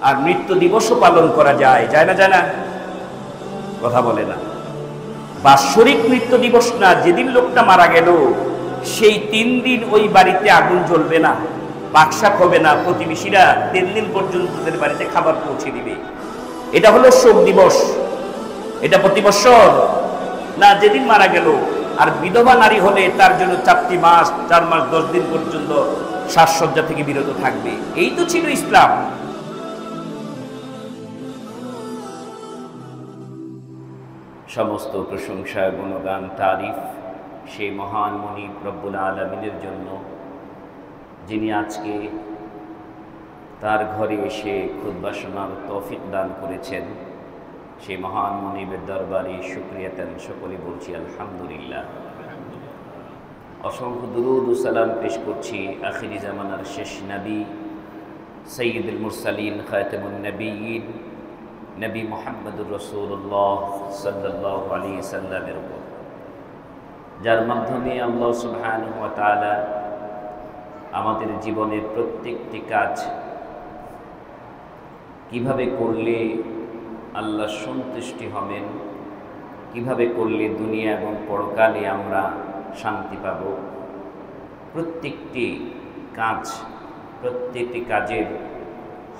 আর মৃত্যু দিবসও পালন করা যায়, যায় না? যায় না? কথা বলে না। বাৎসরিক মৃত্যু দিবস না, যেদিন লোকটা মারা গেল সেই 3 দিন ওই বাড়িতে আগুন জ্বলবে না, বাকশাক হবে না, প্রতিবেশীরা 3 দিন পর্যন্ত তাদের বাড়িতে খাবার পৌঁছে দিবে। এটা হলো শোক দিবস। এটা প্রতি বছর না, যেদিন মারা গেল। আর বিধবা নারী হলে তার জন্য 4 মাস 4 মাস 10 দিন পর্যন্ত সাজসজ্জা থেকে বিরত থাকবে। এই তো ছিল ইসলাম। সমস্ত প্রশংসা, গুণগান, তারিফ সেই মহান মুনিব রব্বুল আলামিনের জন্য, যিনি আজকে তার ঘরে এসে খুতবা শোনার তৌফিক দান করেছেন। সেই মহান মুনিবের দরবারে শুকরিয়া দেন সকলে বলছি আলহামদুলিল্লাহ। অসংখ্য দুরূদ ও সালাম পেশ করছি আখিরি জামানার শেষ নবী সাইয়্যিদুল মুরসালিন খাতামুন নবিয়্যিন নবী মুহাম্মদুর রাসূলুল্লাহ সাল্লাল্লাহু আলাইহি সাল্লামের উপর, যার মাধ্যমে আল্লাহ সুবহানাহু ওয়া তাআলা আমাদের জীবনের প্রত্যেকটি কাজ কিভাবে করলে আল্লাহ সন্তুষ্টি হবেন, কিভাবে করলে দুনিয়া এবং পরকালে আমরা শান্তি পাব, প্রত্যেকটি কাজের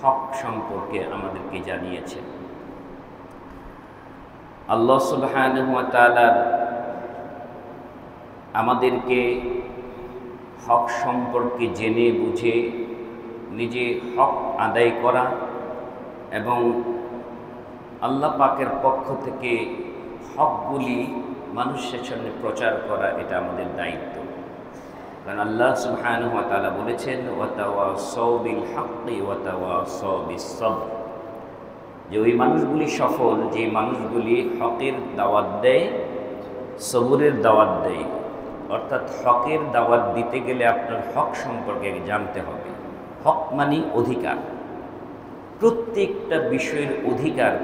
হক সম্পর্কে আমাদেরকে জানিয়েছেন। আল্লাহ সুবহানাহু ওয়া তাআলা আমাদেরকে হক সম্পর্কে জেনে বুঝে নিজে হক আদায় করা এবং আল্লাহ পাকের পক্ষ থেকে হকগুলি মানুষের সামনে প্রচার করা, এটা আমাদের দায়িত্ব। কারণ আল্লাহ সুবহানাহু ওয়া তাআলা বলেছেন, ওয়াতাওয়াসাউ বিল হাক্কি ওয়াতাওয়াসাউ বিস সবর, যে ওই মানুষগুলি সফল যে মানুষগুলি হকের দাওয়াত দেয়, সবরের দাওয়াত দেয়। অর্থাৎ হকের দাওয়াত দিতে গেলে আপনার হক সম্পর্কে জানতে হবে। হক মানে অধিকার। প্রত্যেকটা বিষয়ের অধিকার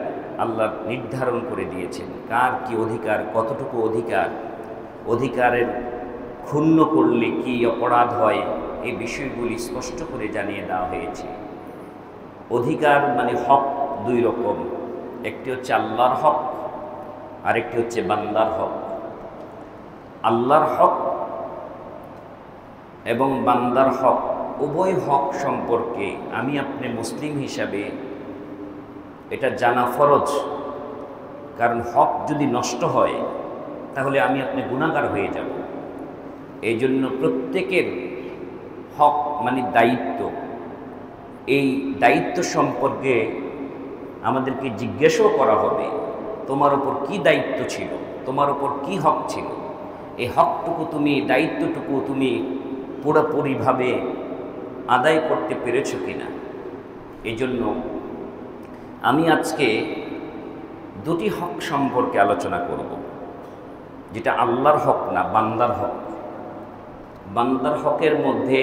আল্লাহ নির্ধারণ করে দিয়েছেন, কার কি অধিকার, কতটুকু অধিকার, অধিকারের ক্ষুণ্ণ করলে কি অপরাধ হয়, এই বিষয়গুলি স্পষ্ট করে জানিয়ে দেওয়া হয়েছে। অধিকার মানে হক 2 রকম, একটি হচ্ছে আল্লাহর হক, আরেকটি হচ্ছে বান্দার হক। আল্লাহর হক এবং বান্দার হক, উভয় হক সম্পর্কে আমি আপনি মুসলিম হিসাবে এটা জানা ফরজ। কারণ হক যদি নষ্ট হয় তাহলে আমি আপনি গুনাহগার হয়ে যাব। এই জন্য প্রত্যেকের হক মানে দায়িত্ব, এই দায়িত্ব সম্পর্কে আমাদেরকে জিজ্ঞাসাও করা হবে, তোমার উপর কি দায়িত্ব ছিল, তোমার উপর কি হক ছিল, এই হকটুকু তুমি, দায়িত্বটুকু তুমি পুরোপুরিভাবে আদায় করতে পেরেছো কিনা। এই জন্য আমি আজকে 2টি হক সম্পর্কে আলোচনা করব, যেটা আল্লাহর হক না, বান্দার হক। বান্দার হকের মধ্যে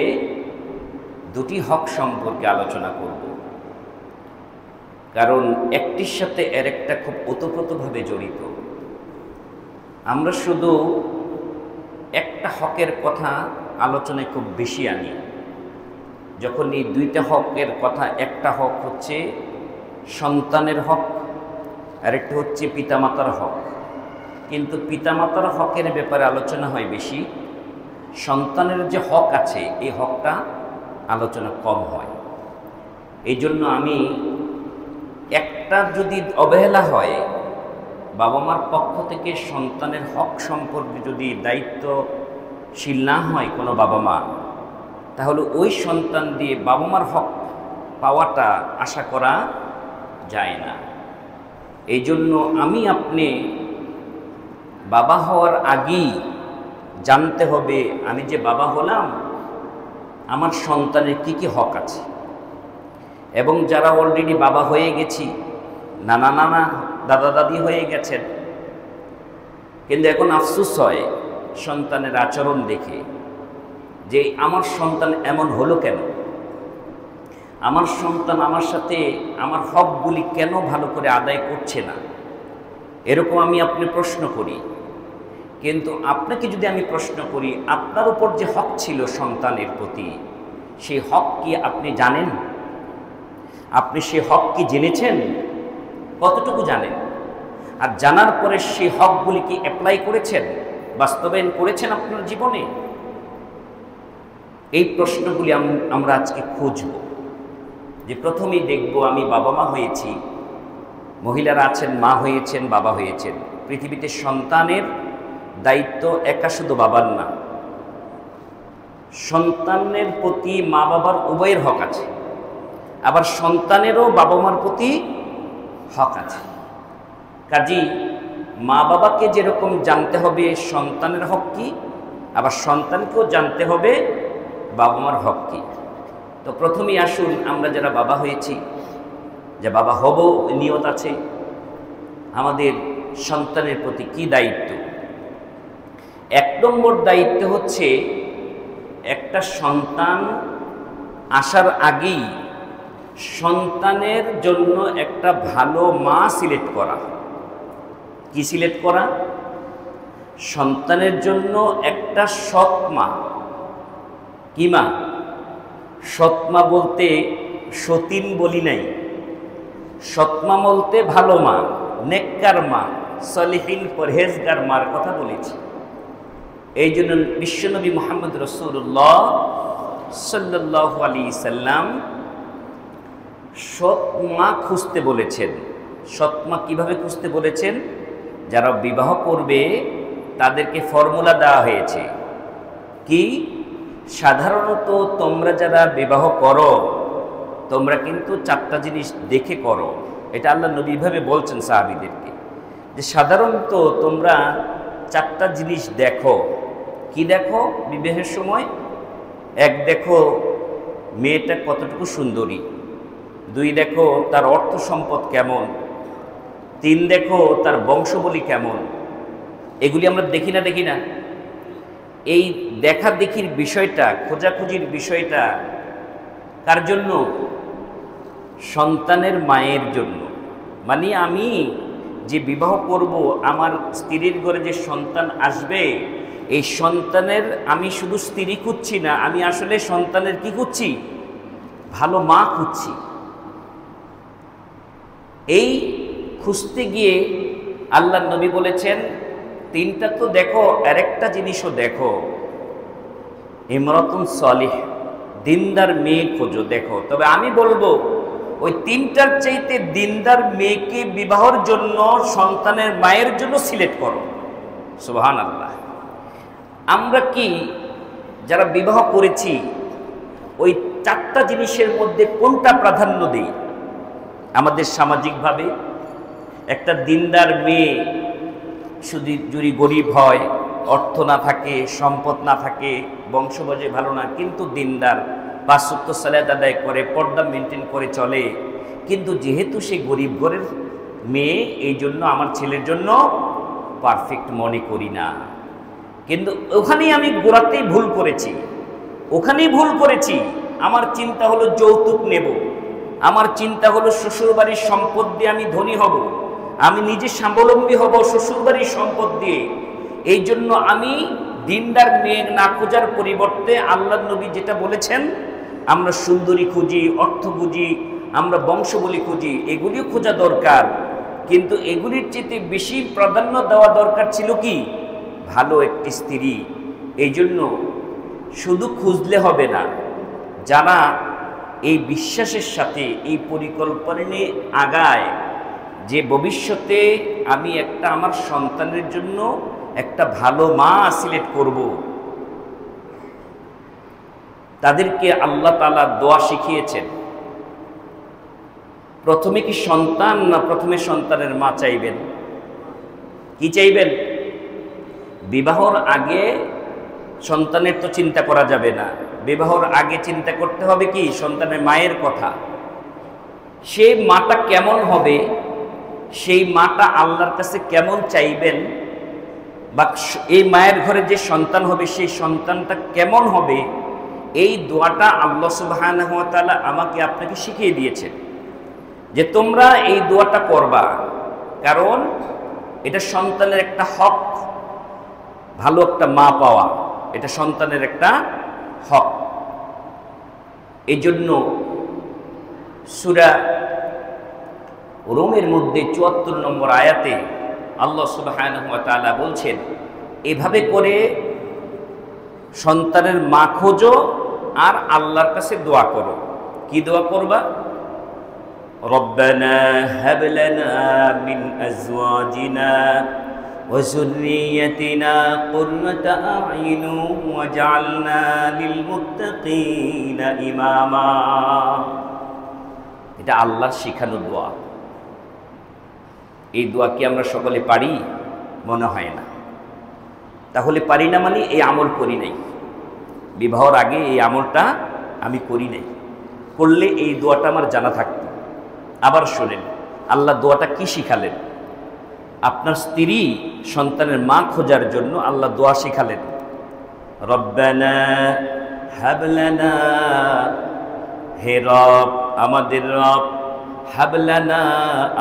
2টি হক সম্পর্কে আলোচনা করব, কারণ একটির সাথে আরেকটা খুব ওতপ্রোতভাবে জড়িত। আমরা শুধু একটা হকের কথা আলোচনায় খুব বেশি আনি, যখন এই 2টা হকের কথা, একটা হক হচ্ছে সন্তানের হক, আরেকটা হচ্ছে পিতামাতার হক। কিন্তু পিতামাতার হকের ব্যাপারে আলোচনা হয় বেশি, সন্তানের যে হক আছে এই হকটা আলোচনা কম হয়। এই জন্য আমি একটা যদি অবহেলা হয়, বাবা মার পক্ষ থেকে সন্তানের হক সম্পর্কে যদি দায়িত্বশীল না হয় কোনো বাবা মা, তাহলে ওই সন্তান দিয়ে বাবা মার হক পাওয়াটা আশা করা যায় না। এই জন্য আমি আপনি বাবা হওয়ার আগেই জানতে হবে, আমি যে বাবা হলাম আমার সন্তানের কি কি হক আছে। এবং যারা অলরেডি বাবা হয়ে গেছি, নানা নানা দাদা দাদি হয়ে গেছেন, কিন্তু এখন আফসোস হয় সন্তানের আচরণ দেখে, যে আমার সন্তান এমন হলো কেন, আমার সন্তান আমার সাথে আমার হকগুলি কেন ভালো করে আদায় করছে না, এরকম আমি আপনি প্রশ্ন করি। কিন্তু আপনাকে যদি আমি প্রশ্ন করি, আপনার উপর যে হক ছিল সন্তানের প্রতি, সেই হক কি আপনি জানেন? আপনি সে হক কি জেনেছেন? কতটুকু জানেন? আর জানার পরে সেই হকগুলি কি অ্যাপ্লাই করেছেন, বাস্তবায়ন করেছেন আপনার জীবনে? এই প্রশ্নগুলি আমরা আজকে খুঁজব। যে প্রথমেই দেখব, আমি বাবা মা হয়েছি, মহিলারা আছেন মা হয়েছেন, বাবা হয়েছেন। পৃথিবীতে সন্তানের দায়িত্ব একা শুধু বাবার না, সন্তানের প্রতি মা বাবার উভয়ের হক আছে, আবার সন্তানেরও বাবা মার প্রতি হক আছে। কাজী মা বাবাকে যেরকম জানতে হবে সন্তানের হক কি, আবার সন্তানকেও জানতে হবে বাবা মার হক কি। তো প্রথমেই আসুন, আমরা যারা বাবা হয়েছি, যে বাবা হব নিয়ত আছে, আমাদের সন্তানের প্রতি কি দায়িত্ব? 1 নম্বর দায়িত্ব হচ্ছে, একটা সন্তান আসার আগেই সন্তানের জন্য একটা ভালো মা সিলেক্ট করা। কি সিলেক্ট করা? সন্তানের জন্য একটা সৎ মা। কি মা? সৎ মা বলতে সতীন বলি নাই, সৎ মা বলতে ভালো মা, নেককার মা, সলিহিন পরহেজগার মার কথা বলেছি। এই জন্য বিশ্বনবী মুহাম্মদ রাসূলুল্লাহ সাল্লাল্লাহু আলাইহি সাল্লাম সৎ মা খুঁজতে বলেছেন। সৎ মা কীভাবে খুঁজতে বলেছেন? যারা বিবাহ করবে তাদেরকে ফর্মুলা দেওয়া হয়েছে। কি? সাধারণত তোমরা যারা বিবাহ করো, তোমরা কিন্তু 4টা জিনিস দেখে করো। এটা আল্লাহ নবী ভাবে বলছেন সাহাবীদেরকে, যে সাধারণত তোমরা 4টা জিনিস দেখো। কি দেখো বিবাহের সময়? 1, দেখো মেয়েটা কতটুকু সুন্দরী। 2, দেখো তার অর্থ সম্পদ কেমন। 3, দেখো তার বংশবলী কেমন। এগুলি আমরা দেখি না? দেখি না? এই দেখা দেখির বিষয়টা, খোঁজাখুঁজির বিষয়টা কার জন্য? সন্তানের মায়ের জন্য। মানে আমি যে বিবাহ করব, আমার স্ত্রীর ঘরে যে সন্তান আসবে, এই সন্তানের আমি শুধু স্ত্রী খুঁজছি না, আমি আসলে সন্তানের কি খুঁজছি? ভালো মা খুঁজছি। এই খুঁজতে গিয়ে আল্লাহ নবী বলেছেন, 3টা তো দেখো, আরেকটা জিনিসও দেখো, ইমরাতুন সালিহ, দিনদার মেয়ে খোঁজো, দেখো। তবে আমি বলবো, ওই 3টার চাইতে দিনদার মেয়েকে বিবাহের জন্য সন্তানের মায়ের জন্য সিলেক্ট করো। সুবহানাল্লাহ। আমরা কি যারা বিবাহ করেছি, ওই 4টা জিনিসের মধ্যে কোনটা প্রাধান্য দিই? আমাদের সামাজিকভাবে একটা দিনদার মেয়ে শুধু যদি গরিব হয়, অর্থ না থাকে, সম্পদ না থাকে, বংশবাজে ভালো না, কিন্তু দিনদার, 5 ওয়াক্ত সালাত আদায় করে, পর্দা মেনটেন করে চলে, কিন্তু যেহেতু সে গরিব ঘরের মেয়ে, এই জন্য আমার ছেলের জন্য পারফেক্ট মনে করি না। কিন্তু ওখানেই আমি গোড়াতেই ভুল করেছি, ওখানেই ভুল করেছি। আমার চিন্তা হলো যৌতুক নেব, আমার চিন্তা হলো শ্বশুরবাড়ির সম্পদ দিয়ে আমি ধনী হব, আমি নিজে স্বাবলম্বী হব শ্বশুরবাড়ির সম্পদ দিয়ে। এই জন্য আমি দিনদার মেয়ে না খোঁজার পরিবর্তে আল্লাহ নবী যেটা বলেছেন, আমরা সুন্দরী খুঁজি, অর্থ খুঁজি, আমরা বংশবলী খুঁজি, এগুলিও খোঁজা দরকার, কিন্তু এগুলির চেয়ে বেশি প্রাধান্য দেওয়া দরকার ছিল কি? ভালো একটি স্ত্রী। এই জন্য শুধু খুঁজলে হবে না, যারা এই বিশ্বাসের সাথে এই পরিকল্পনা নিয়ে আগায় যে ভবিষ্যতে আমি একটা আমার সন্তানের জন্য একটা ভালো মা সিলেক্ট করব, তাদেরকে আল্লাহ তাআলা দোয়া শিখিয়েছেন। প্রথমে কি সন্তান, না প্রথমে সন্তানের মা চাইবেন? কি চাইবেন? বিবাহর আগে সন্তানের তো চিন্তা করা যাবে না, বিবাহর আগে চিন্তা করতে হবে কি? সন্তানের মায়ের কথা। সেই মাটা কেমন হবে, সেই মাটা আল্লাহর কাছে কেমন চাইবেন, বা এই মায়ের ঘরে যে সন্তান হবে সেই সন্তানটা কেমন হবে, এই দোয়াটা আল্লাহ সুবহানাহু ওয়া তাআলা আমাকে আপনাকে শিখিয়ে দিয়েছেন যে তোমরা এই দোয়াটা করবা, কারণ এটা সন্তানের একটা হক। ভালো একটা মা পাওয়া এটা সন্তানের একটা হক। এই জন্য সূরা রোমের মধ্যে ৭৪ নম্বর আয়াতে আল্লাহ সুবহানাহু ওয়া তাআলা বলছেন, এভাবে করে সন্তানের মা খোঁজো আর আল্লাহর কাছে দোয়া করো। কি দোয়া করবা? রব্বানা হাব লানা মিন আজওয়াজিনা ওয়া যুররিয়াতিনা কুররাতা আ'ইন ওয়াজআলনা লিল মুত্তাকিনা ইমামা। এটা আল্লাহর শিখানো দোয়া। এই দোয়া কি আমরা সকলে পারি? মনে হয় না। তাহলে পারি না মানে এই আমল করি নাই। বিবাহর আগে এই আমলটা আমি করি নাই, করলে এই দোয়াটা আমার জানা থাকতো। আবার শোনেন আল্লাহ দোয়াটা কি শিখালেন। আপনার স্ত্রী সন্তানের মা খোঁজার জন্য আল্লাহ দোয়া শিখালেন, রব্বানা হাব লানা, হে রব আমাদের রব, হাব লানা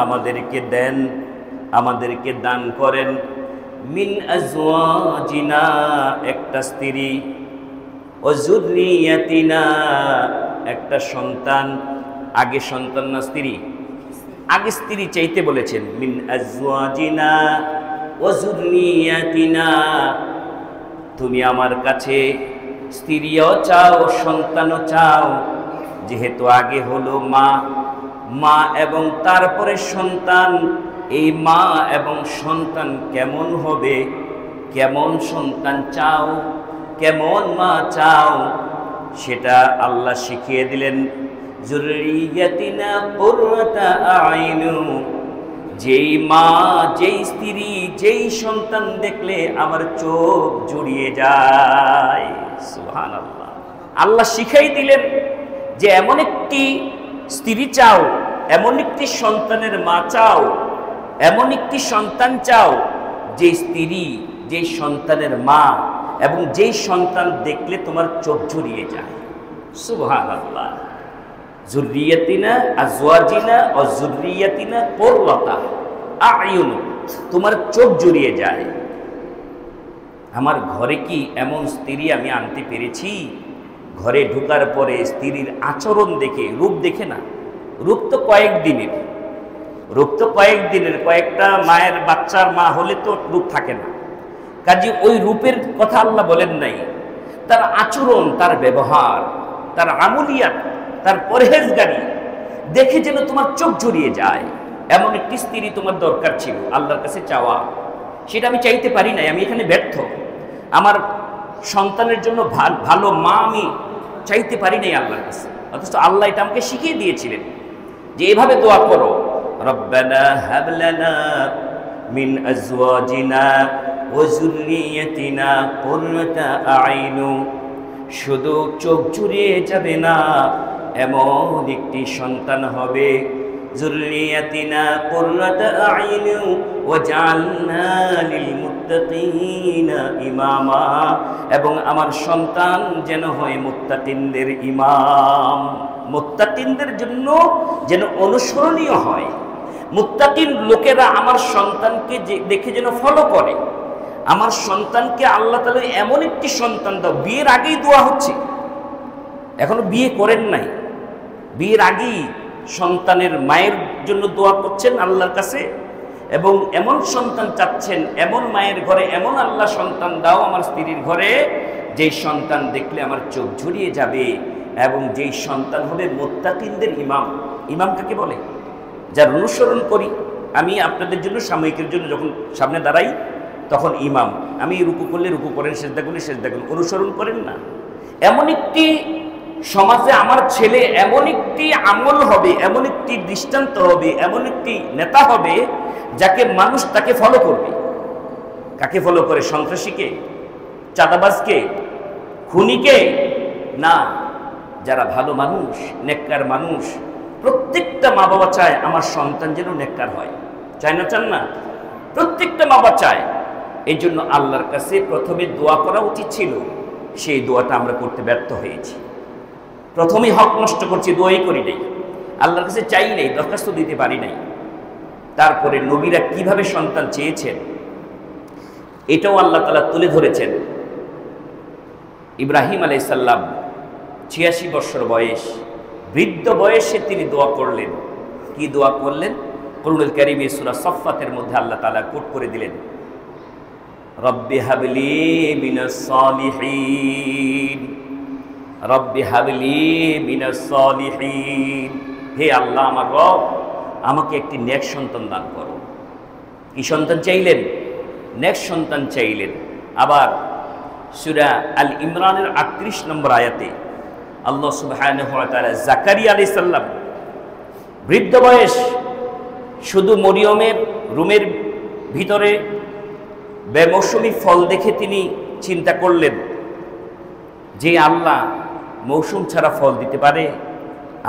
আমাদেরকে দেন, আমাদেরকে দান করেন, মিন আজওয়াজিনা একটা স্ত্রী, ও যুররিয়াতিনা একটা সন্তান। আগে সন্তান না স্ত্রী? আগে স্ত্রী চাইতে বলেছেন, মিন আজওয়াজিনা ও যুররিয়াতিনা, তুমি আমার কাছে স্ত্রীও চাও সন্তানও চাও। যেহেতু আগে হলো মা, মা এবং তারপরে সন্তান, এই মা এবং সন্তান কেমন হবে, কেমন সন্তান চাও, কেমন মা চাও, সেটা আল্লাহ শিখিয়ে দিলেন। যুররিয়াতিনা কুররাতা আ'ইন, যেই মা, যেই স্ত্রী, যেই সন্তান দেখলে আমার চোখ জুড়িয়ে যায়। সুবহানাল্লাহ। আল্লাহ শিখাই দিলেন যে এমন একটি স্ত্রী চাও, এমন একটি সন্তানের মা চাও, এমন একটি সন্তান চাও যে স্ত্রী, যেই সন্তানের মা এবং যেই সন্তান দেখলে তোমার চোখ জুড়িয়ে যায়। সুবহানাল্লাহ। যুররিয়াতিনা আজওয়াজিনা ও যুররিয়াতিনা কুররাতা আ'ইন, তোমার চোখ জুড়িয়ে যায়। আমার ঘরে কি এমন স্ত্রী আমি আনতে পেরেছি? ঘরে ঢোকার পরে স্ত্রীর আচরণ দেখে, রূপ দেখে না, রূপ তো কয়েকদিনের, রূপ তো কয়েকদিনের, কয়েকটা মায়ের বাচ্চার মা হলে তো রূপ থাকে না। কাজে ওই রূপের কথা আল্লাহ বলেন নাই, তার আচরণ, তার ব্যবহার, তার আমলিয়াত, তার পরহেজগারি দেখে যেন তোমার চোখ জড়িয়ে যায়। এমন একটি স্ত্রী তোমার দরকার ছিল আল্লাহর কাছে চাওয়া, সেটা আমি চাইতে পারি নাই, আমি এখানে ব্যর্থ। আমার সন্তানের জন্য ভালো মা আমি চাইতে পারি নাই আল্লাহর কাছে, অথচ আল্লাহ এটা আমাকে শিখিয়ে দিয়েছিলেন যে এভাবে দোয়া করো, রব্বানা হাব লানা মিন আজওয়াজিনা ওয়া যুররিয়াতিনা কুররাতা আ'ইন। শুধু চোখ জুড়িয়ে যাবে না, এমন একটি সন্তান হবে, যুররিয়াতিনা কুররাতা আ'ইন ওয়াজআলনা লিল মুত্তাকিনা ইমামা, এবং আমার সন্তান যেন হয় মুত্তাকিনদের ইমাম, মুত্তাকিনদের জন্য যেন অনুসরণীয় হয়। মুত্তাকিন লোকেরা আমার সন্তানকে দেখে যেন ফলো করে। আমার সন্তানকে আল্লাহ তাআলা এমন একটি সন্তান দাও। বিয়ের আগেই দোয়া হচ্ছে, এখনো বিয়ে করেন নাই, বিয়ের আগেই সন্তানের মায়ের জন্য দোয়া করছেন আল্লাহর কাছে, এবং এমন সন্তান চাচ্ছেন, এমন মায়ের ঘরে এমন আল্লাহ সন্তান দাও আমার স্ত্রীর ঘরে, যেই সন্তান দেখলে আমার চোখ জুড়িয়ে যাবে, এবং যেই সন্তান হবে মুত্তাকিনদের ইমাম। ইমাম কাকে বলে? যার অনুসরণ করি। আমি আপনাদের জন্য সাময়িকের জন্য যখন সামনে দাঁড়াই তখন ইমাম, আমি রুকু করলে রুকু করেন, সেজদা করলে সেজদা করেন, অনুসরণ করেন না। এমন একটি সমাজে আমার ছেলে এমন একটি আমল হবে, এমন একটি দৃষ্টান্ত হবে, এমন একটি নেতা হবে যাকে মানুষ তাকে ফলো করবে। কাকে ফলো করে? সন্ত্রাসীকে, চাঁদাবাজকে, খুনিকে না, যারা ভালো মানুষ, নেককার মানুষ। প্রত্যেকটা মা বাবা চায় আমার সন্তান যেন নেককার হয়, চায় না? চান না? প্রত্যেকটা মা বাবা চায়। এই জন্য আল্লাহর কাছে প্রথমে দোয়া করা উচিত ছিল, সেই দোয়াটা আমরা করতে ব্যর্থ হয়েছি। প্রথমেই হক নষ্ট করছি, দোয়াই করি নাই, আল্লাহর কাছে চাই নাই, দরখাস্ত দিতে পারি নাই। তারপরে নবীরা কিভাবে সন্তান চেয়েছেন এটাও আল্লাহ তাআলা তুলে ধরেছেন। ইব্রাহিম আলাইহিস সালাম ৮৬ বছর বয়স, বৃদ্ধ বয়সে তিনি দোয়া করলেন। কি দোয়া করলেন? কুরআনুল কারীমে সূরা সাফফাতের মধ্যে আল্লাহ তাআলা কোট করে দিলেন, রব্বি হাবলি মিনাস সালিহিন, রব্বি হাবলি মিনাস সালিহিন। হে আল্লাহ আমার রব, আমাকে একটি নেক সন্তান দান করো। কি সন্তান চাইলেন? নেক সন্তান চাইলেন। আবার সূরা আল ইমরানের ৩৮ নম্বর আয়াতে আল্লাহ সুবহানাহু ওয়া তাআলা জাকারিয়া আলাইহিস সালাম বৃদ্ধ বয়স, শুধু মরিয়মের রুমের ভিতরে বেমৌসুমি ফল দেখে তিনি চিন্তা করলেন যে আল্লাহ মৌসুম ছাড়া ফল দিতে পারে?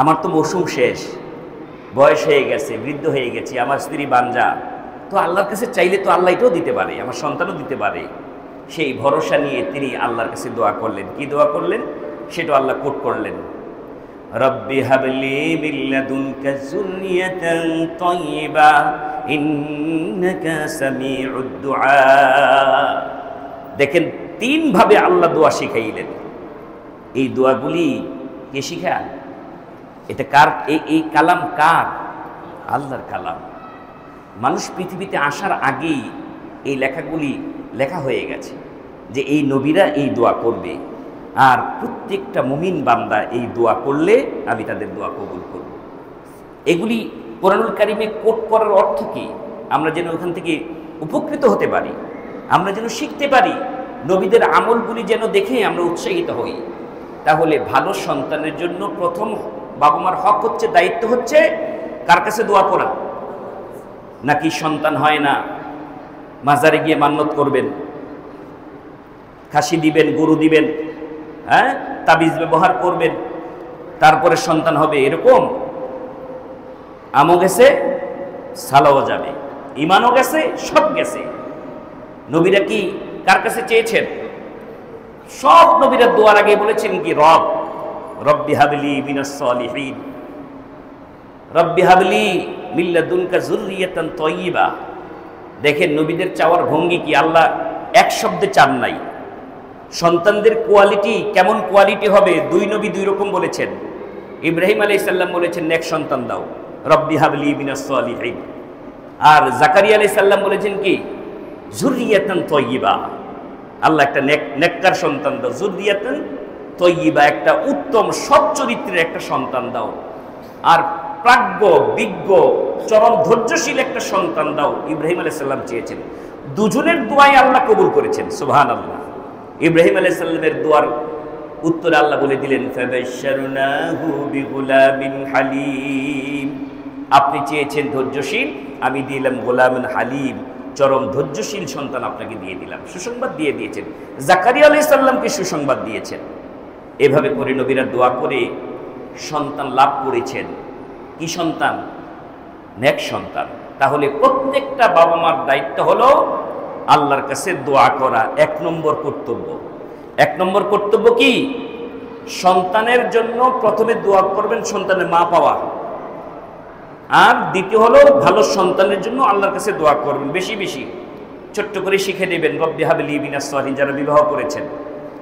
আমার তো মৌসুম শেষ, বয়স হয়ে গেছে, বৃদ্ধ হয়ে গেছি, আমার স্ত্রী বাঞ্জা, তো আল্লাহর কাছে চাইলে তো আল্লাহ এটাও দিতে পারে, আমার সন্তানও দিতে পারে। সেই ভরসা নিয়ে তিনি আল্লাহর কাছে দোয়া করলেন। কি দোয়া করলেন সেটা আল্লাহ কোট করলেন, রব্বি হাবলি মিন লাদুনকা যুররিয়াতান তাইয়্যিবা ইন্নাকা সামিউদ দুআ। দেখেন, তিন ভাবে আল্লাহ দোয়া শিখাইলেন। এই দোয়াগুলি কে শিখায়? এটা কার? এই কালাম কার? আল্লাহর কালাম। মানুষ পৃথিবীতে আসার আগেই এই লেখাগুলি লেখা হয়ে গেছে যে এই নবীরা এই দোয়া করবে, আর প্রত্যেকটা মুমিন বান্দা এই দোয়া করলে আমি তাদের দোয়া কবুল করব। এগুলি কোরআনুল কারীমে কোট করার অর্থ কি? আমরা যেন ওখান থেকে উপকৃত হতে পারি, আমরা যেন শিখতে পারি, নবীদের আমলগুলি যেন দেখে আমরা উৎসাহিত হই। তাহলে ভালো সন্তানের জন্য প্রথম বাবা মার হক হচ্ছে, দায়িত্ব হচ্ছে কার কাছে দোয়া করা? নাকি সন্তান হয় না মাজারে গিয়ে মান্নত করবেন, খাসি দিবেন, গরু দিবেন, হ্যাঁ, তাবিজ ব্যবহার করবেন, তারপরে সন্তান হবে? এরকম আমও গেছে, সালাও যাবে, ইমানও গেছে, সব গেছে। নবীরা কি কার কাছে চেয়েছেন? সব নবীরা দোয়ার আগে বলেছেন কি? রব্বি হাবলি মিনাস সালিহিন, রব্বি হাবলি মিন লাদুনকা যুররিয়াতান তাইয়্যিবা। দেখেন নবীদের চাওয়ার ভঙ্গি কি? আল্লাহ এক শব্দে চান নাই। সন্তানদের কোয়ালিটি কেমন কোয়ালিটি হবে? দুই নবী দুই রকম বলেছেন। ইব্রাহিম আলাইহিস সালাম বলেছেন নেক সন্তান দাও, রব্বি হাবলি মিনাস সালিহিন। আর জাকারিয়া আলাইহিস সালাম বলেছেন কি? যুররিয়াতান তাইয়্যিবা, আল্লাহ একটা নেককার সন্তান দাও, যুররিয়াতান তাইয়্যিবা, একটা উত্তম সৎ চরিত্রের একটা সন্তান দাও। আর প্রাজ্ঞ, বিজ্ঞ, চরম ধৈর্যশীল একটা সন্তান দাও, ইব্রাহিম আলাইহিস সালাম চেয়েছেন। দুজনের দোয়াই আল্লাহ কবুল করেছেন, সুবহানাল্লাহ। ইব্রাহিম আলাইহিস সালামের দোয়ার উত্তরে আল্লাহ বলে দিলেন, ফাবাশশারনাহু বিগুলামিন হালিম। আপনি চেয়েছেন ধৈর্যশীল, আমি দিলাম গোলামিন হালিম, চরম ধৈর্যশীল সন্তান আপনাকে দিয়ে দিলাম। সুসংবাদ দিয়ে দিয়েছেন। জাকারিয়া আলাইহিস সালামকে সুসংবাদ দিয়েছেন। এভাবে করে নবীরা দোয়া করে সন্তান লাভ করেছেন। কি সন্তান? নেক সন্তান। তাহলে প্রত্যেকটা বাবা মার দায়িত্ব হলো আল্লাহর কাছে দোয়া করা। এক নম্বর কর্তব্য। এক নম্বর কর্তব্য কি? সন্তানের জন্য প্রথমে দোয়া করবেন সন্তানের মা পাওয়া, আর দ্বিতীয় হলো ভালো সন্তানের জন্য আল্লাহর কাছে দোয়া করবেন বেশি বেশি। ছোট্ট করে শিখে নেবেন, রব্বি হাবলি মিনাস সালিহিন।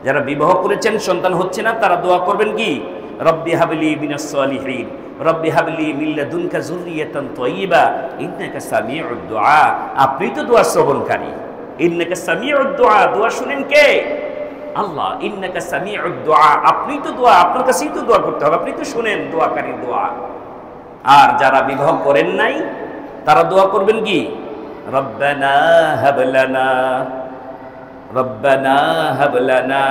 যারা বিবাহ করেছেন সন্তান হচ্ছে না, তারা দোয়া করবেন কি? রব্বি হাবলি মিনাস সালিহিন, রব্বি হাবলি মিন লাদুনকা যুররিয়াতান তাইয়্যিবা ইন্নাকা সামিউদ দুআ। আপনি তো দোয়া শ্রবণকারী। ইন্নাকা সামিউদ দুআ, দোয়া শুনেন কে? আল্লাহ। ইন্নাকা সামিউদ দুআ, আপনি তো দোয়া, আপনার কাছেই তো দোয়া করতে হবে, আপনি তো শুনেন দোয়াকারী দোয়া। আর যারা বিবাহ করেন নাই তারা দোয়া করবেন কি? রব্বানা হাবলানা, রব্বানা হাবলানা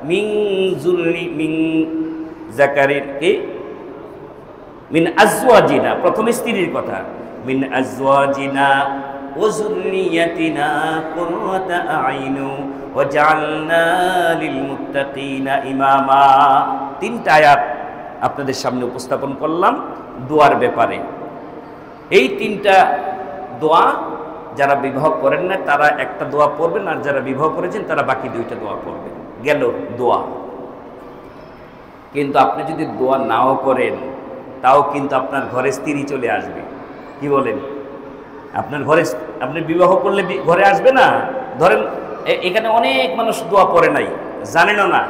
মিন যাকারিন কি মিন আজওয়াজিনা, প্রথম স্ত্রীর কথা, মিন আজওয়াজিনা ওয়া যুররিয়াতিনা কুররাতা আইন ওয়াজআলনা লিল মুত্তাকিনা ইমামা। তিনটা আয়াত আপনাদের সামনে উপস্থাপন করলাম দোয়ার ব্যাপারে। এই তিনটা দোয়া যারা বিবাহ করেন না তারা একটা দোয়া পড়বেন, আর যারা বিবাহ করেছেন তারা বাকি দুইটা দোয়া পড়বেন। গেল দোয়া। কিন্তু আপনি যদি দোয়া নাও করেন তাও কিন্তু আপনার ঘরে স্ত্রী চলে আসবে। কি বলেন? আপনার ঘরে আপনি বিবাহ করলে ঘরে আসবে না? ধরেন এখানে অনেক মানুষ দোয়া পড়ে নাই, জানেনও না,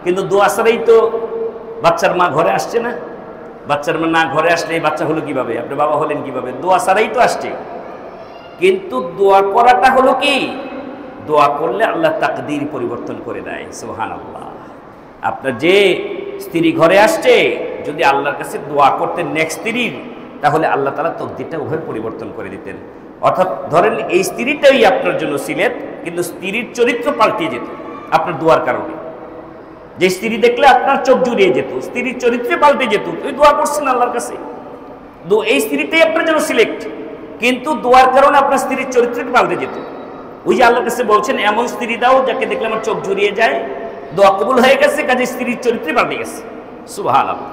কিন্তু দোয়া ছাড়াই তো বাচ্চার মা ঘরে আসছে না। বাচ্চার না ঘরে আসলে এই বাচ্চা হলো কিভাবে, আপনি বাবা হলেন কিভাবে? দোয়া ছাড়াই তো আসছে। কিন্তু দোয়া করাটা হলো কি, দোয়া করলে আল্লাহ তাকদীর পরিবর্তন করে দেয়। সুবহানাল্লাহ। আপনার যে স্ত্রী ঘরে আসছে, যদি আল্লাহর কাছে দোয়া করতেন নেক্সট স্ত্রীর, তাহলে আল্লাহ তাআলা তকদীরটা উভয় পরিবর্তন করে দিতেন। অর্থাৎ ধরেন এই স্ত্রীটাই আপনার জন্য ছিলেন, কিন্তু স্ত্রীর চরিত্র পাল্টে যেত আপনার দোয়ার কারণে। যে স্ত্রী দেখলে আপনার চোখ জুড়িয়ে যেত, স্ত্রীর চরিত্রে পাল্টে যেত, ওই দোয়া করছেন আল্লাহর কাছে, এই স্ত্রীটাই আপনার জন্য সিলেক্ট, কিন্তু দোয়ার কারণে আপনার স্ত্রীর চরিত্রটা পাল্টে যেত। ওই যে আল্লাহর কাছে বলছেন এমন স্ত্রী দাও যাকে দেখলে আমার চোখ জুড়িয়ে যায়, দোয়া কবুল হয়ে গেছে, কাজে স্ত্রীর চরিত্রে পাল্টে গেছে। সুবহানাল্লাহ।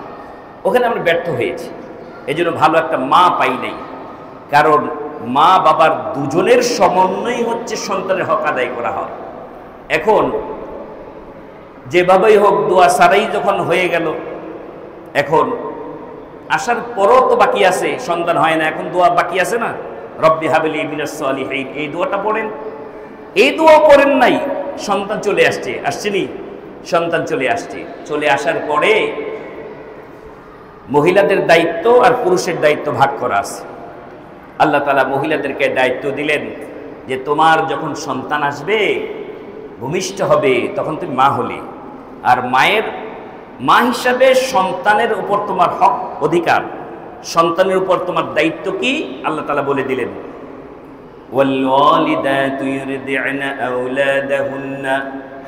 ওখানে আমরা ব্যর্থ হয়েছি, এই জন্য ভালো একটা মা পাই নাই। কারণ মা বাবার দুজনের সমন্বয় হচ্ছে সন্তানের হক আদায় করা হয়। এখন যেভাবেই হোক দোয়া সারাই যখন হয়ে গেল, এখন আসার পরও তো বাকি আছে, সন্তান হয় না, এখন দোয়া বাকি আছে না, রব্বি হাবলি মিনাস সালিহিন, এই দোয়াটা পড়েন। এই দোয়া পড়েন নাই, সন্তান চলে আসছে, আসছেনি, সন্তান চলে আসছে। চলে আসার পরে মহিলাদের দায়িত্ব আর পুরুষের দায়িত্ব ভাগ করা আছে। আল্লাহ তাআলা মহিলাদেরকে দায়িত্ব দিলেন যে তোমার যখন সন্তান আসবে, ভূমিষ্ঠ হবে, তখন তুমি মা হলে, আর মায়ের মা হিসাবে সন্তানের উপর তোমার হক অধিকার, সন্তানের উপর তোমার দায়িত্ব কি আল্লাহ তাআলা বলে দিলেন, ওয়ালওয়ালিদাতু ইউরদি'না আওলাদাহুন্না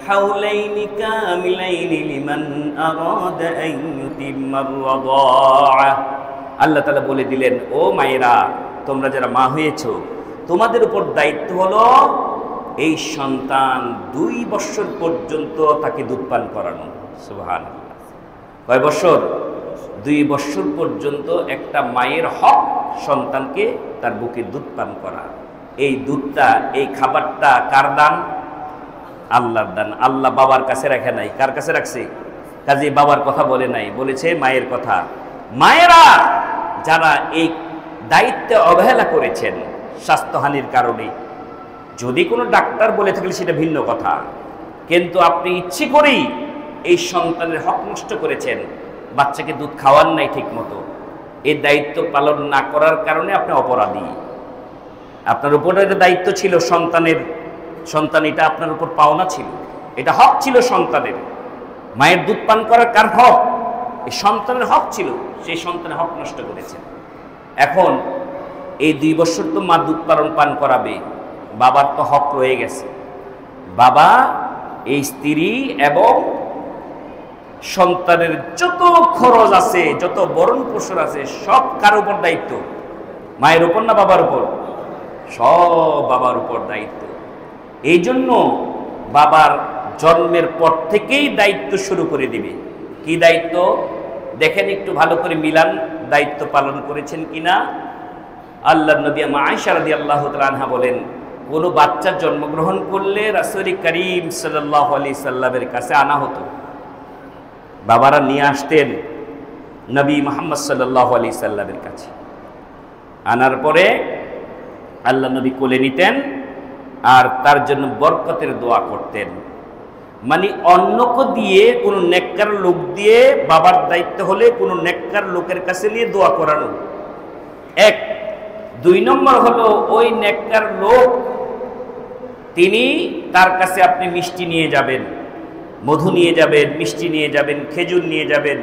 হাওলাইনি কামিলাইনি লিমান আরাদা আন ইউতিম্মার রাদা'a। আল্লাহ তাআলা বলে দিলেন, ও মায়েরা, তোমরা যারা মা হয়েছো, তোমাদের উপর দায়িত্ব হলো এই সন্তান 2 বছর পর্যন্ত তাকে দুধ পান করানো। সুবহানাল্লাহ। কয় বছর? 2 বছর পর্যন্ত একটা মায়ের হক সন্তানকে তার বুকে দুধ পান করা। এই দুধটা, এই খাবারটা কার দান? আল্লাহর দান। আল্লাহ বাবার কাছে রাখে নাই, কার কাছে রাখছে? কাজে বাবার কথা বলে নাই, বলেছে মায়ের কথা। মায়েরা যারা এই দায়িত্বে অবহেলা করেছেন স্বাস্থ্যহানির কারণে, যদি কোনো ডাক্তার বলে থাকলে সেটা ভিন্ন কথা, কিন্তু আপনি ইচ্ছে করেই এই সন্তানের হক নষ্ট করেছেন, বাচ্চাকে দুধ খাওয়ান নাই ঠিক মতো, এই দায়িত্ব পালন না করার কারণে আপনি অপরাধী। আপনার উপর এটা দায়িত্ব ছিল সন্তানের, সন্তান এটা আপনার উপর পাওনা ছিল, এটা হক ছিল সন্তানের। মায়ের দুধ পান করার কার হক? এই সন্তানের হক ছিল, সেই সন্তানের হক নষ্ট করেছেন। এখন এই 2 বছর তো মা দুধ পান করাবে, বাবার তো হক রয়ে গেছে। বাবা এই স্ত্রী এবং সন্তানের যত খরচ আছে, যত বরণ পোষণ আছে, সব কার উপর দায়িত্ব? মায়ের উপর না বাবার উপর? সব বাবার উপর দায়িত্ব। এই জন্য বাবার জন্মের পর থেকেই দায়িত্ব শুরু করে দিবে। কি দায়িত্ব? দেখেন একটু ভালো করে মিলান, দায়িত্ব পালন করেছেন কিনা। আল্লাহর নবী মা আয়েশা রাদিয়াল্লাহু তাআলা আনহা বলেন, কোনো বাচ্চা জন্মগ্রহণ করলে রাসূল করিম সাল্লাল্লাহু আলাইহি সাল্লামের কাছে আনা হতো, বাবারা নিয়ে আসতেন নবী মুহাম্মদ সাল্লাল্লাহু আলাইহি সাল্লামের কাছে। আনার পরে আল্লাহ নবী কোলে নিতেন আর তার জন্য বরকতের দোয়া করতেন। মানে অন্যকে দিয়ে, কোনো নেককার লোক দিয়ে বাবার দায়িত্ব হলে কোনো নেককার লোকের কাছে নিয়ে দোয়া করানো, 1। 2 নম্বর হলো ওই নেককার লোক, তিনি, তার কাছে আপনি মিষ্টি নিয়ে যাবেন, মধু নিয়ে যাবেন, মিষ্টি নিয়ে যাবেন, খেজুর নিয়ে যাবেন,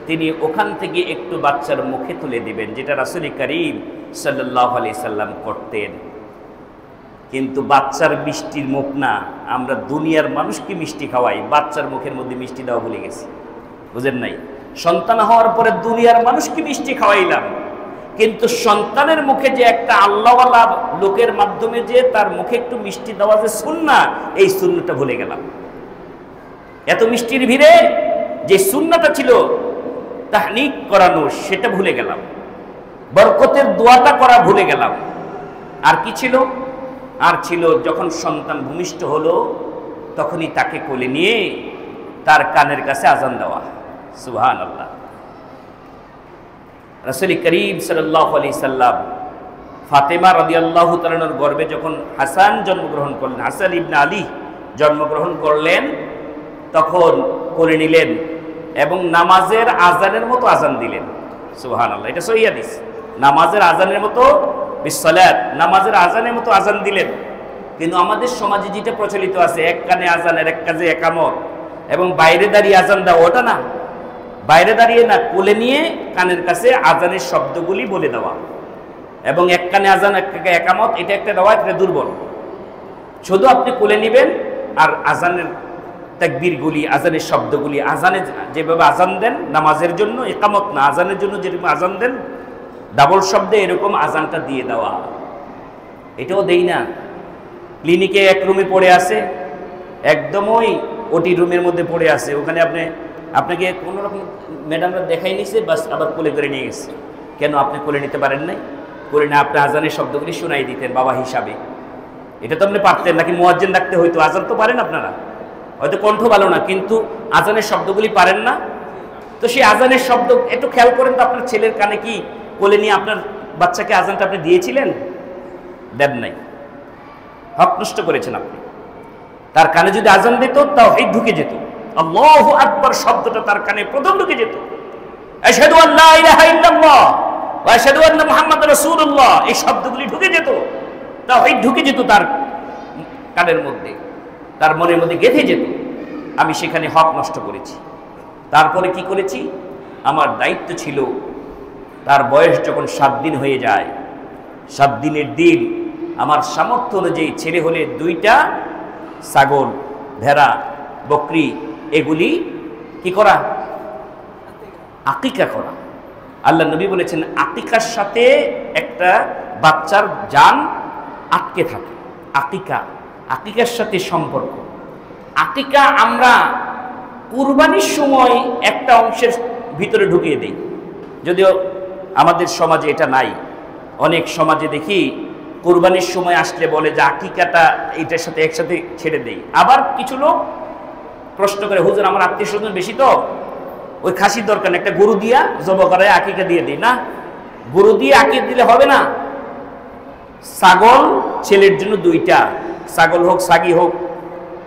তিনি ওখান থেকে একটু বাচ্চার মুখে তুলে দিবেন, যেটা রাসূল করিম সাল্লাল্লাহু আলাইহি সাল্লাম করতেন। কিন্তু বাচ্চার মিষ্টির মুখ না, আমরা দুনিয়ার মানুষকে মিষ্টি খাওয়াই, বাচ্চার মুখের মধ্যে মিষ্টি দেওয়া ভুলে গেছি, বুঝেন নাই? সন্তান হওয়ার পরে দুনিয়ার মানুষকে মিষ্টি খাওয়াইলাম, কিন্তু সন্তানের মুখে যে একটা আল্লাহওয়ালা লোকের মাধ্যমে যে তার মুখে একটু মিষ্টি দেওয়া যে সুন্নাহ, এই সুন্নাহটা ভুলে গেলাম। এত মিষ্টির ভিড়ে যে সুন্নাহটা ছিল তাহনিক করানো, সেটা ভুলে গেলাম। বরকতের দোয়াটা করা ভুলে গেলাম। আর কি ছিল? আর ছিল যখন সন্তান ভূমিষ্ঠ হলো, তখনই তাকে কোলে নিয়ে তার কানের কাছে আজান দেওয়া। সুবহানাল্লাহ। রাসূল করিম সাল্লাল্লাহু আলাইহি সাল্লাম ফাতেমা রাদিয়াল্লাহু তাআলার গর্ভে যখন হাসান জন্মগ্রহণ করলেন, হাসান ইবনে আলী জন্মগ্রহণ করলেন, তখন কোলে নিলেন এবং নামাজের আজানের মতো আজান দিলেন। সুবহানাল্লাহ, এটা সহিহ হাদিস। নামাজের আজানের মতো বিসসালাত, নামাজের আজানের মতো আজান দিলেন। কিন্তু আমাদের সমাজে যেটা প্রচলিত আছে, এক কানে আজানের এক কাজে একামত, এবং বাইরে দাঁড়িয়ে আজান দেওয়া, ওটা না। বাইরে দাঁড়িয়ে না, কোলে নিয়ে কানের কাছে আজানের শব্দগুলি বলে দেওয়া, এবং এক কানে আজান এক কানে একামত, এটা একটা দেওয়া, এটা দুর্বল। শুধু আপনি কোলে নেবেন আর আজানের তাকবীরগুলি, আজানের শব্দগুলি, আজানে যেভাবে আজান দেন নামাজের জন্য, একামত না, আজানের জন্য যেরকম আজান দেন ডাবল শব্দে, এরকম আজানটা দিয়ে দেওয়া। এটাও দেই না। ক্লিনিকে এক রুমে পড়ে আছে, একদমই ওটি রুমের মধ্যে পড়ে আছে, ওখানে আপনাকে কোনো রকম ম্যাডামরা দেখাই নিছে, বাস আবার কোলে করে নিয়ে গেছে। কেন আপনি কোলে নিতে পারেন নাই? কোলে না আপনি আজানের শব্দগুলি শোনাই দিতেন বাবা হিসাবে, এটা তো আপনি পারতেন। নাকি মুয়াজ্জিন ডাকতে হইতো? আজান তো পারেন আপনারা, হয়তো কণ্ঠ ভালো না, কিন্তু আজানের শব্দগুলি পারেন না। তো সেই আজানের শব্দ একটু খেয়াল করেন তো, আপনার ছেলের কানে কি কোলে নিয়ে আপনার বাচ্চাকে আজানটা আপনি দিয়েছিলেন? দেন নাই, হক নষ্ট করেছেন আপনি। তার কানে যদি আজান দিত, তাওহীদ ঢুকে যেত, আল্লাহু আকবার শব্দটা তার কানে প্রথম ঢুকে যেত, আশহাদু আল্লা ইলাহা ইল্লাল্লাহ ওয়া আশহাদু আন্না মুহাম্মাদুর রাসূলুল্লাহ, এই শব্দগুলি ঢুকে যেত, তাওহীদ ঢুকে যেত তার কানের মধ্যে, তার মনের মধ্যে গেঁথে যেত। আমি সেখানে হক নষ্ট করেছি। তারপরে কি করেছি? আমার দায়িত্ব ছিল, তার বয়স যখন 7 দিন হয়ে যায়, 7 দিনের দিন আমার সামর্থ্য অনুযায়ী, ছেলে হলে 2টা ছাগল, ভেড়া, বকরি, এগুলি কি করা? আকিকা করা। আল্লাহ নবী বলেছেন, আকিকার সাথে একটা বাচ্চার জান আটকে থাকে। আকিকার সাথে সম্পর্ক। আকিকা আমরা কুরবানির সময় একটা অংশের ভিতরে ঢুকিয়ে দেই, যদিও আমাদের সমাজে এটা নাই। অনেক সমাজে দেখি কুরবানির সময় আসলে বলে যে আকিকাটা এইটার সাথে একসাথে ছেড়ে দেই। আবার কিছু লোক প্রশ্ন করে, হুজুর আমার আত্মীয় স্বজন বেশি, তো ওই খাসির দরকার না, একটা গরু দিয়া জবাই করে আকিকা দিয়ে দিই। না, গরু দিয়ে আকিকা দিলে হবে না। ছাগল ছেলের জন্য 2টা, ছাগল হোক, সাগি হোক,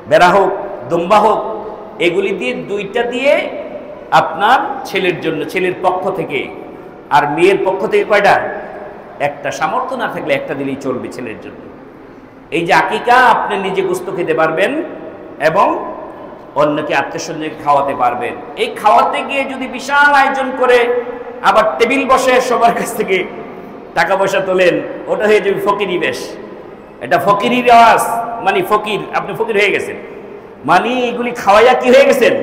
বেড়া হোক, দুম্বা হোক, এগুলি দিয়ে 2টা দিয়ে আপনার ছেলের জন্য, ছেলের পক্ষ থেকে। আর মেয়ের পক্ষ থেকে কয়টা? একটা। সামর্থ্য না থাকলে একটা দিলেই চলবে ছেলের জন্য। এই যে আকিকা, আপনি নিজে গোশত খেতে পারবেন এবং অন্যকে আত্মীয়স্বজনকে খাওয়াতে পারবেন। এই খাওয়াতে গিয়ে যদি বিশাল আয়োজন করে আবার টেবিল বসে সবার কাছ থেকে টাকা পয়সা তোলেন, ওটা হয়ে যাবে ফকিরি বেশ। এটা ফকিরি রেওয়াজ, মানে ফকির, আপনি ফকির হয়ে গেছেন, মানে এগুলি খাওয়াইয়া কি হয়ে গেছেন?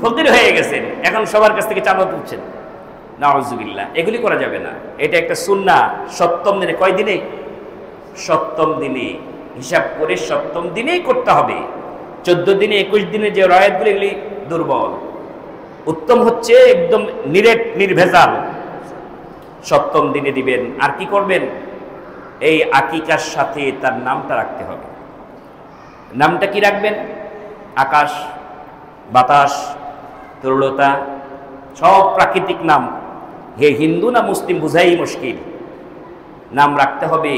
ফকির হয়ে গেছেন। এখন সবার কাছ থেকে চাঁদা তুলছেন, নাউযুবিল্লাহ। এগুলি করা যাবে না। এটা একটা সুন্নাহ। 7ম দিনে, কয় দিনে? 7ম দিনে হিসাব করে 7ম দিনেই করতে হবে। 14 দিনে, 21 দিনে যে রায়াতগুলি, এগুলি দুর্বল। উত্তম হচ্ছে একদম নির্ভেজাল 7ম দিনে দিবেন। আর কি করবেন? এই আকিকার সাথে তার নামটা রাখতে হবে। নামটা কি রাখবেন? আকাশ, বাতাস, তরুলতা, সব প্রাকৃতিক নাম। হে হিন্দু না মুসলিম বুঝাই মুশকিল। নাম রাখতে হবে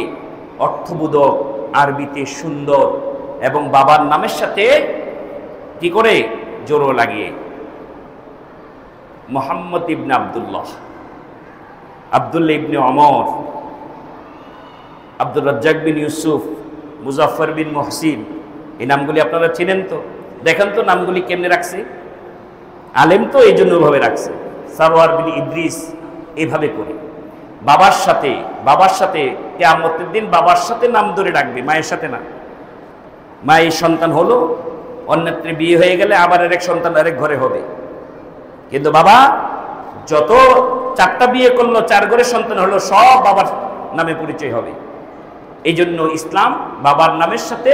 অর্থবোধক, আরবিতে সুন্দর, এবং বাবার নামের সাথে কি করে জোড়ো লাগিয়ে। মুহাম্মদ ইবনে আব্দুল্লাহ, আব্দুল্লাহ ইবনে ওমর, আব্দুর রাজ্জাক বিন ইউসুফ, মুজাফফর বিন মুহসিন, এই নামগুলি আপনারা চিনেন তো? দেখেন তো নামগুলি কেমনে রাখছে। আলেম তো এই জন্য ভাবে রাখছে। সারওয়ার বিন ইদ্রিস, এইভাবে করে বাবার সাথে কিয়ামতের দিন বাবার সাথে নাম ধরে ডাকবে, মায়ের সাথে না। মায়ের সন্তান হলো, অন্যত্র বিয়ে হয়ে গেলে আবার আরেক সন্তান আরেক ঘরে হবে, কিন্তু বাবা যত 4টা বিয়ে করলো, 4 ঘরের সন্তান হলো, সব বাবার নামে পরিচয় হবে। এই জন্য ইসলাম বাবার নামের সাথে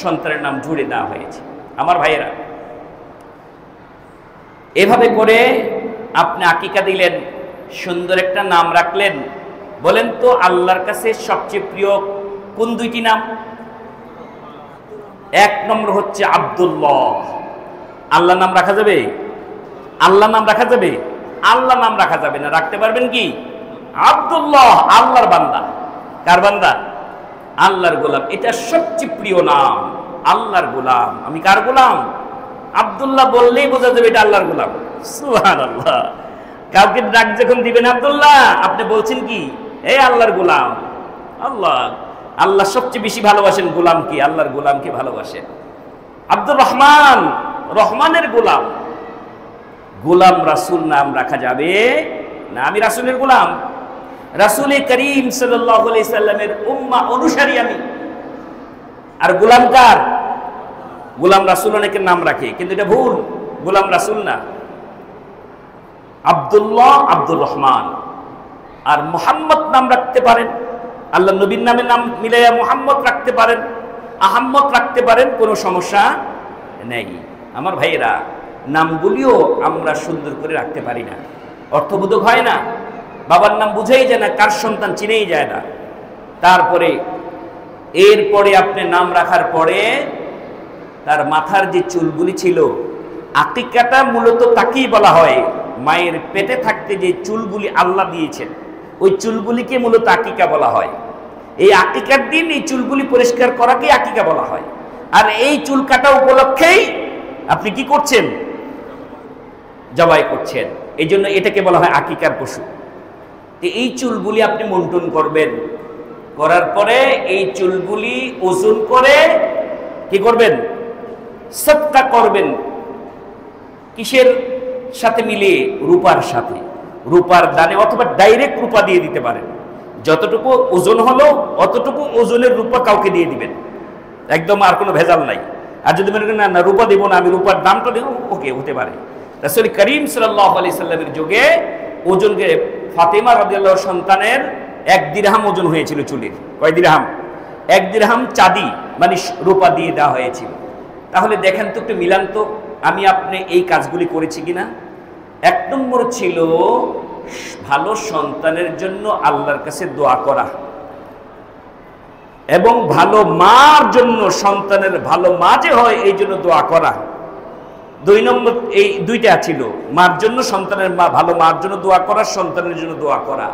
সন্তানের নাম জুড়ে দেওয়া হয়েছে। আমার ভাইয়েরা, এভাবে করে আপনি আকিকা দিলেন, সুন্দর একটা নাম রাখলেন। বলেন তো আল্লাহর কাছে সবচেয়ে প্রিয় কোন 2টি নাম? 1 নম্বর হচ্ছে আব্দুল্লাহ। আল্লাহ নাম রাখা যাবে? আল্লাহ নাম রাখা যাবে? আল্লাহ নাম রাখা যাবে না। রাখতে পারবেন কি? আব্দুল্লাহ, আল্লাহর বান্দা। কার বান্দা? আল্লাহর গোলাম। এটা সবচেয়ে প্রিয় নাম, আল্লাহর গোলাম। আমি কার গোলাম? আব্দুল্লাহ বললেই বোঝা যাবে এটা আল্লাহর গোলাম। সুবহানাল্লাহ। কাউকে ডাক যখন দিবেন আব্দুল্লাহ, আপনি বলছেন কি? এই আল্লাহর গোলাম। আল্লাহ, আল্লাহ সবচেয়ে বেশি ভালোবাসেন গোলাম কি? আল্লাহর গোলামকে ভালোবাসেন। আব্দুর রহমান, রহমানের গোলাম। গোলাম রাসূল নাম রাখা যাবে না? আমি রাসূলের গোলাম, রাসূল করিম সাল্লাল্লাহু আলাইহি সাল্লামের উম্মাহ অনুসারী আমি। আর গোলাম কার? গোলাম রাসূল অনেকের নাম রাখে, কিন্তু এটা ভুল। গোলাম রাসূল না, আব্দুল্লাহ, আব্দুর রহমান। আর মুহাম্মদ নাম রাখতে পারেন, আল্লাহ নবীর নামে নাম মিলাইয়া মুহাম্মদ রাখতে পারেন, আহম্মদ রাখতে পারেন, কোনো সমস্যা নেই। আমার ভাইয়েরা, নামগুলিও আমরা সুন্দর করে রাখতে পারি না, অর্থবোধক হয় না। বাবার নাম বুঝেই যায় না, কার সন্তান চিনেই যায় না। তারপরে এরপরে আপনি নাম রাখার পরে তার মাথার যে চুলগুলি ছিল, আকিকাটা মূলত তাকেই বলা হয়। মায়ের পেটে থাকতে যে চুলগুলি আল্লাহ দিয়েছেন, ওই চুলগুলিকে মূলত আকিকা বলা হয়। এই আকিকার দিন এই চুলগুলি পরিষ্কার করাকে আকিকা বলা হয়। আর এই চুল কাটা উপলক্ষেই আপনি কি করছেন? জবাই করছেন। এই জন্য এটাকে বলা হয় আকিকার পশু। এই চুলগুলি আপনি মন্টন করবেন, করার পরে এই চুলগুলি ওজন করে কি করবেন? সদকা করবেন। কিসের সাথে মিলিয়ে? রূপার সাথে। রূপার দানে অথবা ডাইরেক্ট রূপা দিয়ে দিতে পারেন। যতটুকু ওজন হলো অতটুকু ওজনের রূপা কাউকে দিয়ে দিবেন, একদম আর কোনো ভেজাল নাই। আর যদি মনে করেন না রূপা দেবো না, আমি রূপার দামটা দেবো, ওকে, হতে পারে। রাসূল করিম সাল্লাল্লাহু আলাইহি সাল্লামের যুগে ওজনকে ফাতেমা রাদিয়াল্লাহু সন্তানের 1 দিরহাম ওজন হয়েছিল চুলের। কয় দিরহাম? 1 দিরহাম চাঁদি মানে রূপা দিয়ে দেওয়া হয়েছিল। তাহলে দেখেন তো, একটু মিলান তো, আমি আপনি এই কাজগুলি করেছি কিনা। 1 নম্বর ছিল ভালো সন্তানের জন্য আল্লাহর কাছে দোয়া করা, এবং ভালো মার জন্য, সন্তানের ভালো মা যে হয় এই জন্য দোয়া করা। 2 নম্বর এই দুইটা ছিল, মার জন্য, সন্তানের মা, ভালো মার জন্য দোয়া করা, সন্তানের জন্য দোয়া করা।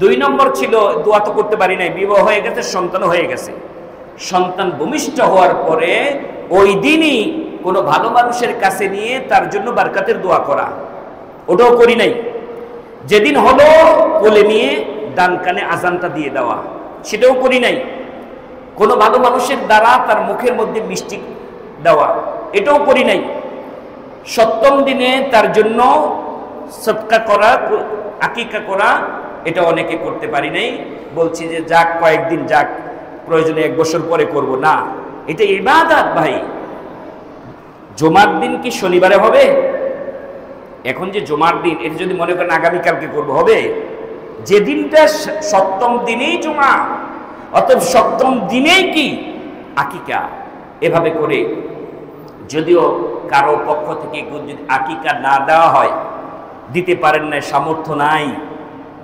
2 নম্বর ছিল, দোয়া তো করতে পারি নাই, বিবাহ হয়ে গেছে, সন্তান হয়ে গেছে, সন্তান ভূমিষ্ঠ হওয়ার পরে ওই দিনই কোনো ভালো মানুষের কাছে নিয়ে তার জন্য বারকাতের দোয়া করা, ওটাও করি নাই। যেদিন হলো কোলে নিয়ে ডান কানে আজানটা দিয়ে দেওয়া, সেটাও করি নাই। কোনো ভালো মানুষের দ্বারা তার মুখের মধ্যে মিষ্টি দেওয়া, এটাও করি নাই। 7ম দিনে তার জন্য সদকা করা, আকিকা করা, এটা অনেকে করতে পারি নাই। বলছি যে যাক, কয়েকদিন যাক, প্রয়োজনে 1 বছর পরে করব না। এটা ইবাদত ভাই। জুমার দিন কি শনিবারে হবে? এখন যে জুমার দিন, এটা যদি মনে করেন আগামীকালকে করব, হবে? যে দিনটা 7ম দিনেই জুমা, অতএব 7ম দিনেই কি আকিকা। এভাবে করে যদিও কারো পক্ষ থেকে যদি আকিকা না দেওয়া হয়, দিতে পারেন না, সামর্থ্য নাই,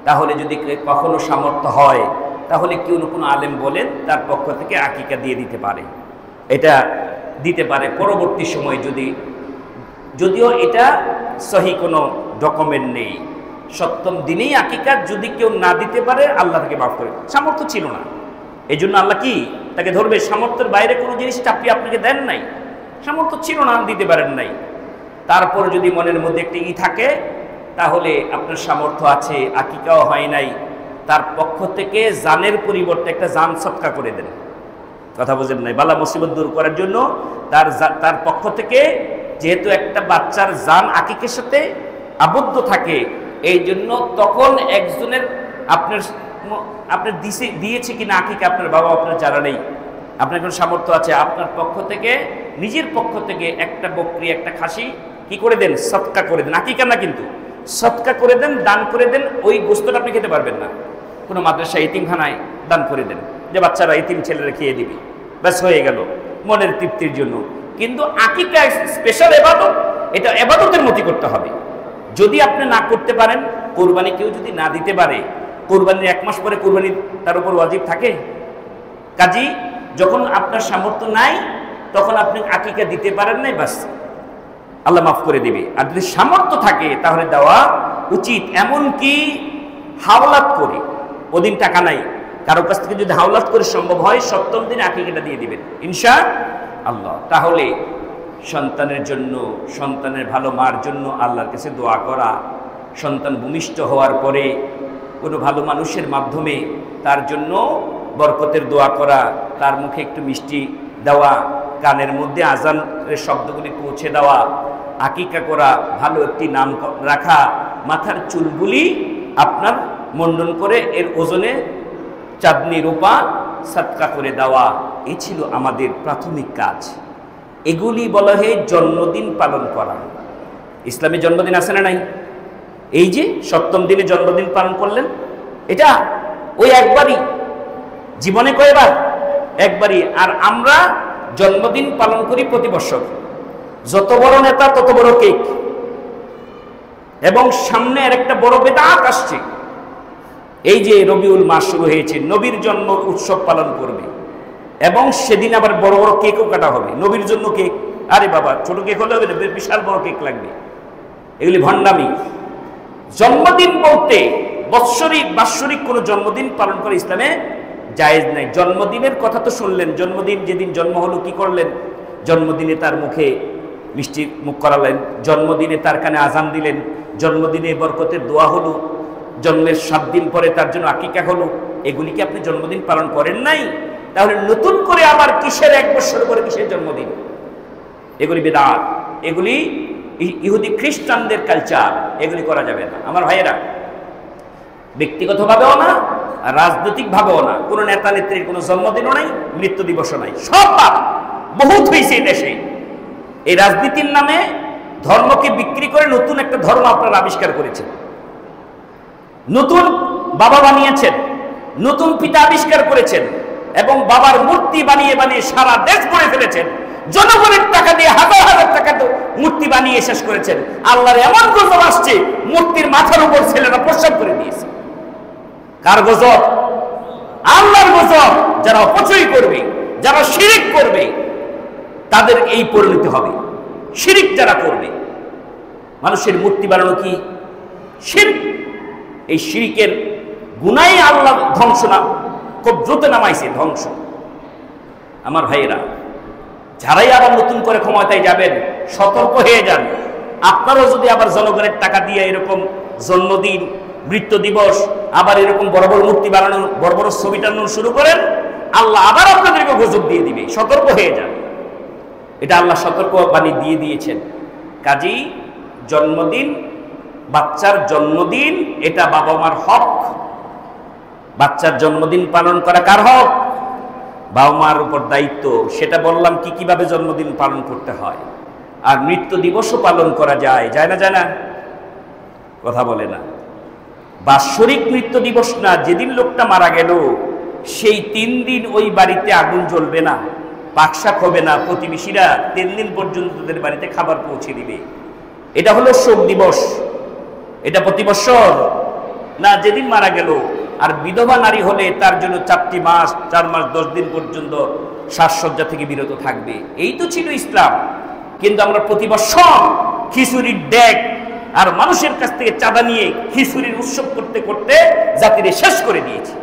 তাহলে যদি কখনো সামর্থ্য হয় তাহলে কেউ কোনো আলেম বলেন তার পক্ষ থেকে আকিকা দিয়ে দিতে পারে। এটা দিতে পারে পরবর্তী সময়, যদিও এটা সহি কোনো ডকুমেন্ট নেই। 7ম দিনেই আকিকা যদি কেউ না দিতে পারে, আল্লাহ তাকে মাফ করে। সামর্থ্য ছিল না, এই জন্য আল্লাহ কি তাকে ধরবে? সামর্থ্যের বাইরে কোনো জিনিস চাপিয়ে আপনাকে দেন নাই, সামর্থ্য ছিল না, দিতে পারেন নাই। তারপর যদি মনের মধ্যে একটি থাকে, তাহলে আপনার সামর্থ্য আছে, আকিকাও হয় নাই, তার পক্ষ থেকে জানের পরিবর্তে একটা জান সদকা করে দেন। কথা বোঝেন নাই? বালা মুসিবত দূর করার জন্য তার পক্ষ থেকে, যেহেতু একটা বাচ্চার জান আকিকের সাথে আবদ্ধ থাকে, এই জন্য তখন একজনের আপনার দিয়েছে কিনা আকিকা আপনার বাবা, আপনার জানা নেই, আপনার কোনো সামর্থ্য আছে, আপনার পক্ষ থেকে, নিজের পক্ষ থেকে একটা বকরি, একটা খাসি কি করে দেন? সদকা করে দেন। আকিকা না কিন্তু, সদকা করে দেন, দান করে দেন। ওই গোস্তটা আপনি খেতে পারবেন না, কোনো মাদ্রাসা এতিমখানায় দান করে দেন, যে বাচ্চারা এতিম ছেলেরা খেয়ে দিবে, ব্যাস হয়ে গেল, মনের তৃপ্তির জন্য। কিন্তু আকিকা স্পেশাল ইবাদত, এটা ইবাদতের মতো করতে হবে। যদি আপনি না করতে পারেন, কোরবানি কেউ যদি না দিতে পারে, কোরবানির 1 মাস পরে কোরবানি তার উপর ওয়াজিব থাকে। কাজী যখন আপনার সামর্থ্য নাই, তখন আপনি আকিকা দিতে পারেন নাই, বাস আল্লাহ মাফ করে দিবে। আর যদি সামর্থ্য থাকে তাহলে দেওয়া উচিত। এমনকি হাওলাত করে, ওদিন টাকা নাই, কারো কাছ থেকে যদি হাওলাত করে সম্ভব হয়, 7ম দিনে আকিকাটা দিয়ে দিবেন ইনশাআল্লাহ। তাহলে সন্তানের জন্য, সন্তানের ভালো মার জন্য আল্লাহর কাছে দোয়া করা, সন্তান ভূমিষ্ঠ হওয়ার পরে কোনো ভালো মানুষের মাধ্যমে তার জন্য বরকতের দোয়া করা, তার মুখে একটু মিষ্টি দেওয়া, কানের মধ্যে আজানের শব্দগুলি পৌঁছে দেওয়া, আকিকা করা, ভালো একটি নাম রাখা, মাথার চুলগুলি আপনার মণ্ডন করে এর ওজনে চাঁদনি রূপা সদকা করে দেওয়া, এই ছিল আমাদের প্রাথমিক কাজ। এগুলি বলা হয় জন্মদিন পালন করা। ইসলামে জন্মদিন আছে না নাই? এই যে 7ম দিনে জন্মদিন পালন করলেন, এটা ওই একবারই, জীবনে কয়বার? একবারই। আর আমরা জন্মদিন পালন করি প্রতি বছর। যত বড় নেতা তত বড় কেক, এবং সামনে আর একটা বড় বেদাত আসছে। এই যে রবিউল মাস শুরু হয়েছে, নবীর জন্ম উৎসব পালন করবে, এবং সেদিন আবার বড় বড় কেকও কাটা হবে নবীর জন্য। কেক, আরে বাবা, ছোট কেক হলে হবে না, বিশাল বড় কেক লাগবে। এগুলি ভণ্ডামি। জন্মদিন বলতে বাৎসরিক কোনো জন্মদিন পালন করে ইসলামে জায়েজ নাই। জন্মদিনের কথা তো শুনলেন, জন্মদিন যেদিন জন্ম হলো কি করলেন? জন্মদিনে তার মুখে মিষ্টি মুখ করালেন, জন্মদিনে তার কানে আজান দিলেন, জন্মদিনে বরকতের দোয়া হলো, জন্মের 7 দিন পরে তার জন্য আকিকা হলো। এগুলি কি আপনি জন্মদিন পালন করেন নাই? তাহলে নতুন করে আবার কিসের 1 বছর পরে কিসের জন্মদিন? এগুলি বেদাত, এগুলি ইহুদি খ্রিস্টানদের কালচার, এগুলি করা যাবে না। আমার ভাইয়েরা, ব্যক্তিগতভাবেও না, রাজনৈতিকভাবেও না, কোনো নেতা নেত্রীর কোনো জন্মদিনও নাই, মৃত্যু দিবসও নাই, সব পাপ বহুত হয়েছে এই দেশে। এই রাজনীতির নামে ধর্মকে বিক্রি করে নতুন একটা ধর্ম আপনারা আবিষ্কার করেছেন, নতুন বাবা বানিয়েছেন, নতুন পিতা আবিষ্কার করেছেন, এবং বাবার মূর্তি বানিয়ে বানিয়ে সারা দেশ ভরে ফেলেছেন। জনগণের টাকা দিয়ে হাজার হাজার টাকা মূর্তি বানিয়ে শেষ করেছেন। আল্লাহর এমন গজব আসছে, মূর্তির মাথার উপর ছেলেরা প্রস্রাব করে দিয়েছে। কার গজব? আল্লাহর গজব। যারা অপচয় করবে, যারা শিরিক করবে, তাদের এই পরিণতি হবে। শিরিক যারা করবে, মানুষের মূর্তি বানানো কি শিরক? এই শিরিকের গুনাই আল্লাহ ধ্বংস না খুব দ্রুত নামাইছে, ধ্বংস। আমার ভাইয়েরা, যারাই আবার নতুন করে ক্ষমতায় যাবেন, সতর্ক হয়ে যান। আপনারাও যদি আবার জনগণের টাকা দিয়ে এরকম জন্মদিন, মৃত্যু দিবস, আবার এরকম বড় বড় মূর্তি বানানো, বড় বড় ছবি টানানো শুরু করেন, আল্লাহ আবার আপনাদেরকে গজব দিয়ে দিবে। সতর্ক হয়ে যান। এটা আল্লাহ সতর্ক বাণী দিয়ে দিয়েছেন। কাজেই জন্মদিন, বাচ্চার জন্মদিন, এটা বাবা মার হক। বাচ্চার জন্মদিন পালন করা কার হক? বাবা মার উপর দায়িত্ব। সেটা বললাম কিভাবে জন্মদিন পালন করতে হয়। আর মৃত্যু দিবসও পালন করা যায়, যায় না? যায় না? কথা বলে না। বাৎসরিক মৃত্যু দিবস না, যেদিন লোকটা মারা গেল সেই 3 দিন ওই বাড়িতে আগুন জ্বলবে না, পাকশাক হবে না, প্রতিবেশীরা 3 দিন পর্যন্ত তাদের বাড়িতে খাবার পৌঁছে দিবে। এটা হলো শোক দিবস। এটা প্রতি বছর না, যেদিন মারা গেল। আর বিধবা নারী হলে তার জন্য 4 মাস 4 মাস 10 দিন পর্যন্ত সাজসজ্জা থেকে বিরত থাকবে। এই তো ছিল ইসলাম। কিন্তু আমরা প্রতি বছর খিচুড়ির ডেক আর মানুষের কাছ থেকে চাঁদা নিয়ে খিচুড়ির উৎসব করতে করতে জাতিরে শেষ করে দিয়েছি।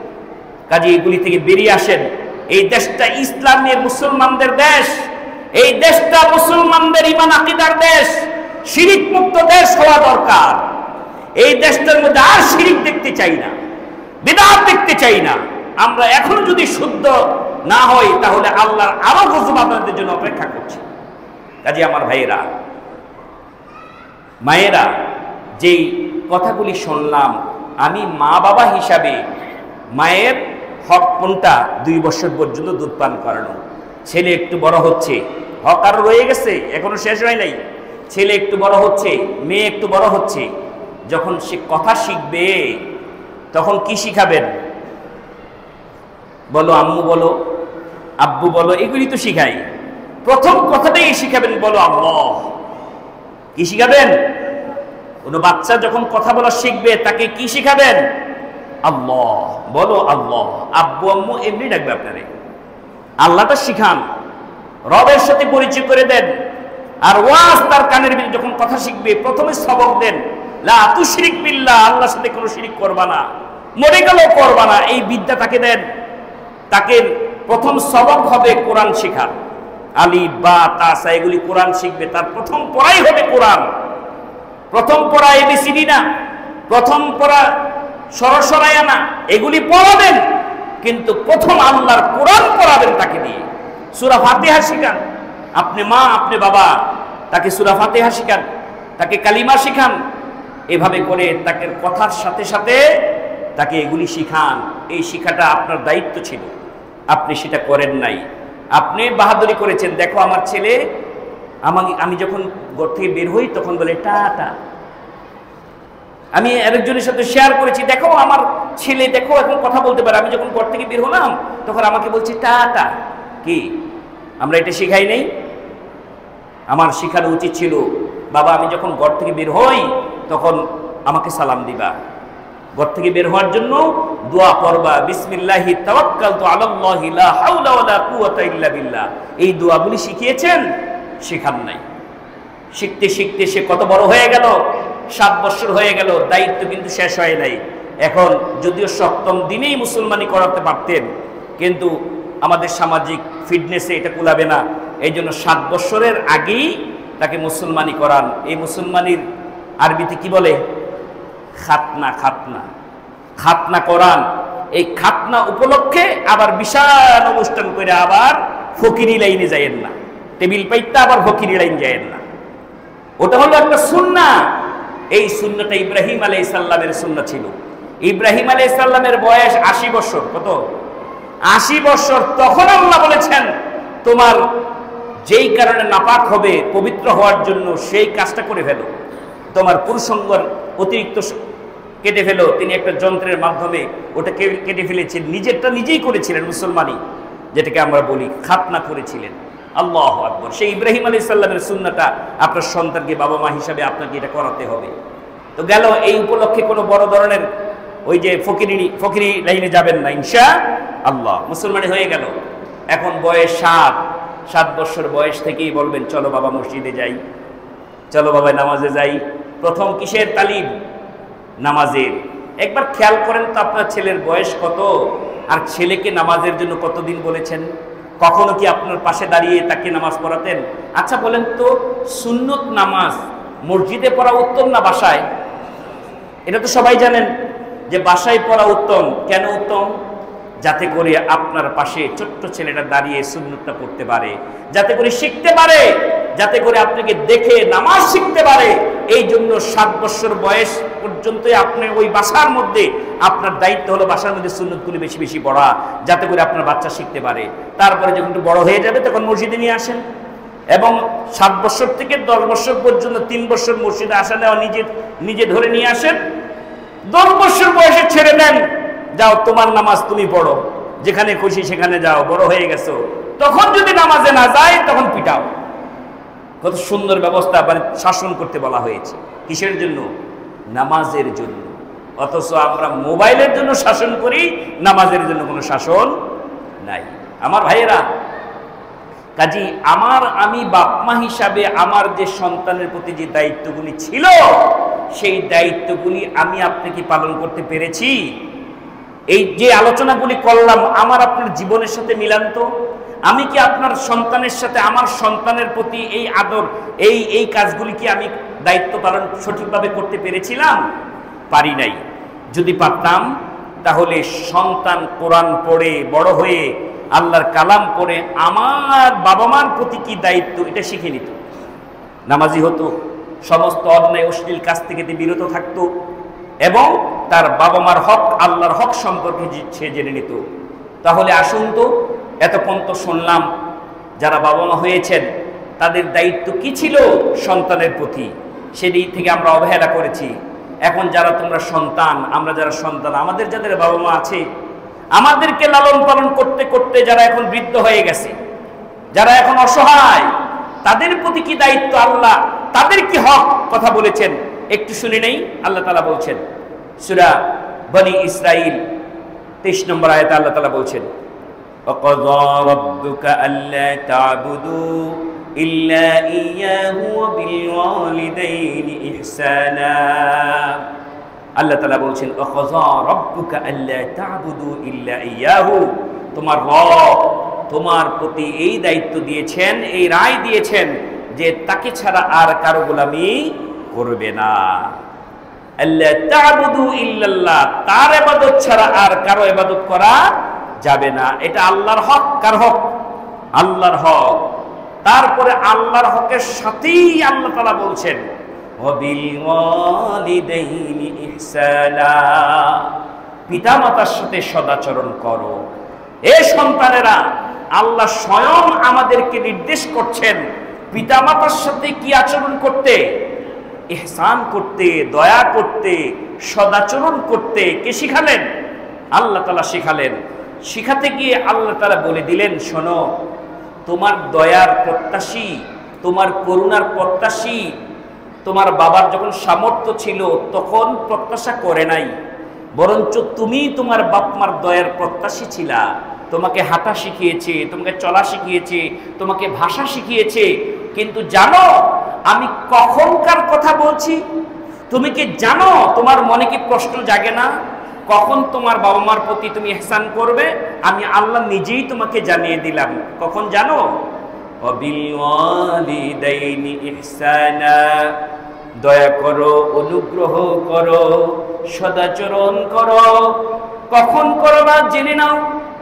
কাজে এগুলি থেকে বেরিয়ে আসেন। এই দেশটা ইসলামের মুসলমানদের দেশ, এই দেশটা মুসলমানদের ঈমান আকীদার দেশ, শিরিক মুক্ত দেশ হওয়া দরকার। এই দেশটার মধ্যে আর শিরিক দেখতে চাই না, বিদআত দেখতে চাই না। আমরা এখন যদি শুদ্ধ না হই, তাহলে আল্লাহর আরো গজব আপনাদের জন্য অপেক্ষা করছে। কাজে আমার ভাইয়েরা, মায়েরা, যেই কথাগুলি শুনলাম, আমি মা বাবা হিসাবে মায়ের হক কোনটা? 2 বছর পর্যন্ত দুধ পান করানো। ছেলে একটু বড় হচ্ছে, হক আরো রয়ে গেছে, এখনো শেষ হয় নাই। ছেলে একটু বড় হচ্ছে, মেয়ে একটু বড় হচ্ছে। যখন সে কথা শিখবে, তখন কি শিখাবেন? বলো আম্মু, বলো আব্বু, বলো, এগুলি তো শিখাই। প্রথম কথাটাই শিখাবেন, বলো আল্লাহ। কি শিখাবেন? কোনো বাচ্চা যখন কথা বলা শিখবে, তাকে কি শিখাবেন? আল্লাহ, বলো আল্লাহ। আব্বু আম্মু এমনি ডাকবে আপনারে, আল্লাহটা শিখান, রবের সাথে পরিচয় করে দেন। আর ওয়াজ তার কানের ভিতরে যখন কথা শিখবে, প্রথমে সবক দেন, লা তুশরিক বিল্লাহ, আল্লাহর সাথে কোনো শিরিক করবা না, মরে গেলেও করবা না, এই বিদ্যা তাকে দেন। তাকে প্রথম সবক হবে কোরআন শেখার। আলিফ বা তা সা এগুলি কোরআন শিখবে, তার প্রথম পড়াই হবে কোরআন। প্রথম পড়া এবিসিডি না, প্রথম পড়া সরসরায়া না, এগুলি পড়াবেন, কিন্তু প্রথম আল্লাহর কোরআন পড়াবেন তাকে দিয়ে। সূরা ফাতিহা শিখান, আপনি মা আপনি বাবা তাকে সূরা ফাতিহা শিখান, তাকে কালিমা শিখান, এভাবে করে তাকে কথার সাথে সাথে তাকে এগুলি শিখান। এই শিখাটা আপনার দায়িত্ব ছিল, আপনি সেটা করেন নাই। আপনি বাহাদুরি করেছেন, দেখো আমার ছেলে, আমি যখন ঘর থেকে বের হই তখন বলে টাটা। আমি আরেকজনের সাথে শেয়ার করেছি, দেখো আমার ছেলে, দেখো এখন কথা বলতে পারে, আমি যখন ঘর থেকে বের হলাম তখন আমাকে বলছে টাটা। কি আমরা এটা শিখাই নেই? আমার শেখানো উচিত ছিল, বাবা আমি যখন ঘর থেকে বের হই তখন আমাকে সালাম দিবা, ঘর থেকে বের হওয়ার জন্য দোয়া পড়বা, বিসমিল্লাহি তাওয়াক্কালতু আলাল্লাহি লা হাওলা ওয়ালা কুওয়াতা ইল্লা বিল্লাহ। এই দোয়াগুলি শিখিয়েছেন? শেখান নাই। শিখতে শিখতে সে কত বড় হয়ে গেল, 7 বছর হয়ে গেল, দায়িত্ব কিন্তু শেষ হয় নাই। এখন যদিও 7ম দিনেই মুসলমানি করাতে পারতেন, কিন্তু আমাদের সামাজিক ফিটনেসে এটা কুলাবে না, এই জন্য 7 বছরের আগেই তাকে মুসলমানি করান। এই মুসলমানির আরবিতে কি বলে? খাতনা। খাতনা খাতনা করান। এই খাতনা উপলক্ষে আবার বিশাল অনুষ্ঠান করে আবার ফকিরি লাইনে যাইয়েন না, টেবিল পাইতে আবার ফকিরি লাইন যাইয়েন না। ওটা হলো একটা সুন্নাহ। এই সুন্নাহটা ইব্রাহিম আলাইহিস সালামের সুন্নাহ ছিল। ইব্রাহিম আলাইহিস সালামের বয়স 80 বছর। কত? 80 বছর। তখন আল্লাহ বলেছেন, তোমার যেই কারণে নাপাক হবে, পবিত্র হওয়ার জন্য সেই কাজটা করে ফেলো, তোমার পুরুষঙ্গর অতিরিক্ত কেটে ফেলো। তিনি একটা যন্ত্রের মাধ্যমে ওটা কেটে ফেলেছেন, নিজেরটা নিজেই করেছিলেন মুসলমানি, যেটাকে আমরা বলি খাতনা করেছিলেন। আল্লাহু আকবার। সেই ইব্রাহিম আলাইহিস সালামের সুন্নাহটা আপনার সন্তানকে বাবা মা হিসাবে আপনাকে এটা করাতে হবে। তো গেল, এই উপলক্ষে কোনো বড় ধরনের ওই যে ফকিরি লাইনে যাবেন না, ইনশাআল্লাহ। মুসলমানি হয়ে গেল। এখন বয়স 7 বছর বয়স থেকেই বলবেন, চলো বাবা মসজিদে যাই, চলো বাবা নামাজে যাই। প্রথম কিসের তালিম? নামাজের। একবার খেয়াল করেন তো আপনার ছেলের বয়স কত, আর ছেলেকে নামাজের জন্য কতদিন বলেছেন? কখনো কি আপনার পাশে দাঁড়িয়ে তাকে নামাজ পড়াতেন? আচ্ছা বলেন তো, সুন্নত নামাজ মসজিদে পড়া উত্তম না বাসায়? এটা তো সবাই জানেন যে বাসায় পড়া উত্তম। কেন উত্তম? যাতে করে আপনার পাশে ছোট্ট ছেলেটা দাঁড়িয়ে সুন্নতটা পড়তে পারে, যাতে করে শিখতে পারে, যাতে করে আপনাকে দেখে নামাজ শিখতে পারে। এই জন্য 7 বছর বয়স পর্যন্তই আপনি ওই বাসার মধ্যে, আপনার দায়িত্ব হলো বাসার মধ্যে সুন্নতগুলি বেশি বেশি পড়া, যাতে করে আপনার বাচ্চা শিখতে পারে। তারপরে যখন একটু বড় হয়ে যাবে তখন মসজিদে নিয়ে আসেন, এবং 7 বছর থেকে 10 বছর পর্যন্ত 3 বছর মসজিদে আসা নেওয়া নিজে ধরে নিয়ে আসেন। 10 বছর বয়সে ছেড়ে দেন, যাও তোমার নামাজ তুমি পড়ো, যেখানে খুশি সেখানে যাও, বড় হয়ে গেছো। তখন যদি নামাজে না যায় তখন পিটাও। কত সুন্দর ব্যবস্থা, মানে শাসন করতে বলা হয়েছে। কিসের জন্য? নামাজের জন্য। অথচ আমরা মোবাইলের জন্য শাসন করি, নামাজের জন্য কোনো শাসন নাই। আমার ভাইয়েরা, কাজী আমি বাপ মা হিসাবে আমার যে সন্তানের প্রতি যে দায়িত্বগুলি ছিল, সেই দায়িত্বগুলি আমি আপনি কি পালন করতে পেরেছি? এই যে আলোচনাগুলি করলাম আমার আপনার জীবনের সাথে মিলান তো। আমি কি আপনার সন্তানের সাথে, আমার সন্তানের প্রতি এই আদর, এই কাজগুলি কি আমি দায়িত্ব পালন সঠিকভাবে করতে পেরেছিলাম? পারি নাই। যদি পারতাম তাহলে সন্তান কোরআন পড়ে বড় হয়ে আল্লাহর কালাম পড়ে আমার বাবা মার প্রতি কি দায়িত্ব এটা শিখে নিত, নামাজি হতো, সমস্ত অন্যায় অশ্লীল কাজ থেকে বিরত থাকতো, এবং তার বাবা মার হক, আল্লাহর হক সম্পর্কে সে জেনে নিত। তাহলে আসুন তো, এতক্ষণ তো শুনলাম যারা বাবা মা হয়েছেন তাদের দায়িত্ব কি ছিল সন্তানের প্রতি, সেদিক থেকে আমরা অবহেলা করেছি। এখন যারা তোমরা সন্তান, আমরা যারা সন্তান, আমাদের যাদের বাবা মা আছে, আমাদেরকে লালন পালন করতে করতে যারা এখন বৃদ্ধ হয়ে গেছে, যারা এখন অসহায়, তাদের প্রতি কি দায়িত্ব আল্লাহ, তাদের কি হক কথা বলেছেন একটু শুনে নেই। আল্লাহ তাআলা বলছেন সূরা বনি ইসরাঈল 23 নম্বর আয়াতে আল্লাহ তাআলা বলছেন, وَقَضَى رَبُّكَ أَلَّا تَعْبُدُوا إِلَّا إِيَّاهُ وَبِالْوَالِدَيْنِ إِحْسَانًا। আল্লাহ তাআলা বলছেন وَقَضَى رَبُّكَ أَلَّا تَعْبُدُوا إِلَّا إِيَّاهُ, তোমার রব তোমার প্রতি এই দায়িত্ব দিয়েছেন, এই রায় দিয়েছেন যে তাকে ছাড়া আর কারো গোলামি করবে না। আল্লা তা'বুদু ইল্লাল্লাহ, তার ইবাদত ছাড়া আর কারো ইবাদত করা যাবে না। এটা আল্লাহর হক। কার হক? আল্লাহর হক। তারপরে আল্লাহর হকের সাথেই আল্লাহ তাআলা বলছেন ওয়াবিল ওয়ালিদাইনি ইহসানা, পিতামাতার সাথে সদাচরণ করো। এ সন্তানেরা, আল্লাহ স্বয়ং আমাদেরকে নির্দেশ করছেন পিতামাতার সাথে কি আচরণ করতে, ইহসান করতে, দয়া করতে, সদাচরণ করতে। কে শিখালেন? আল্লাহ তাআলা শিখালেন। শিখাতে গিয়ে আল্লাহ তাআলা বলে দিলেন, শোনো, তোমার দয়ার প্রত্যাশী, তোমার করুণার প্রত্যাশী তোমার বাবার যখন সামর্থ্য ছিল তখন প্রত্যাশা করে নাই, বরঞ্চ তুমি তোমার বাপ মার দয়ার প্রত্যাশী ছিলা। তোমাকে হাঁটা শিখিয়েছে, তোমাকে চলা শিখিয়েছে, তোমাকে ভাষা শিখিয়েছে। কিন্তু জানো আমি কখনকার কথা বলছি? তুমি কি জানো? তোমার মনে কি প্রশ্ন জাগে না কখন তোমার বাবা মার প্রতি তুমি ইহসান করবে? আমি আল্লাহ নিজেই তোমাকে জানিয়ে দিলাম। কখন জানো? ওয়াবিল ওয়ালিদাইনি ইহসানা, দয়া করো, অনুগ্রহ করো, সদাচরণ করো। কখন করবা জেনে নাও।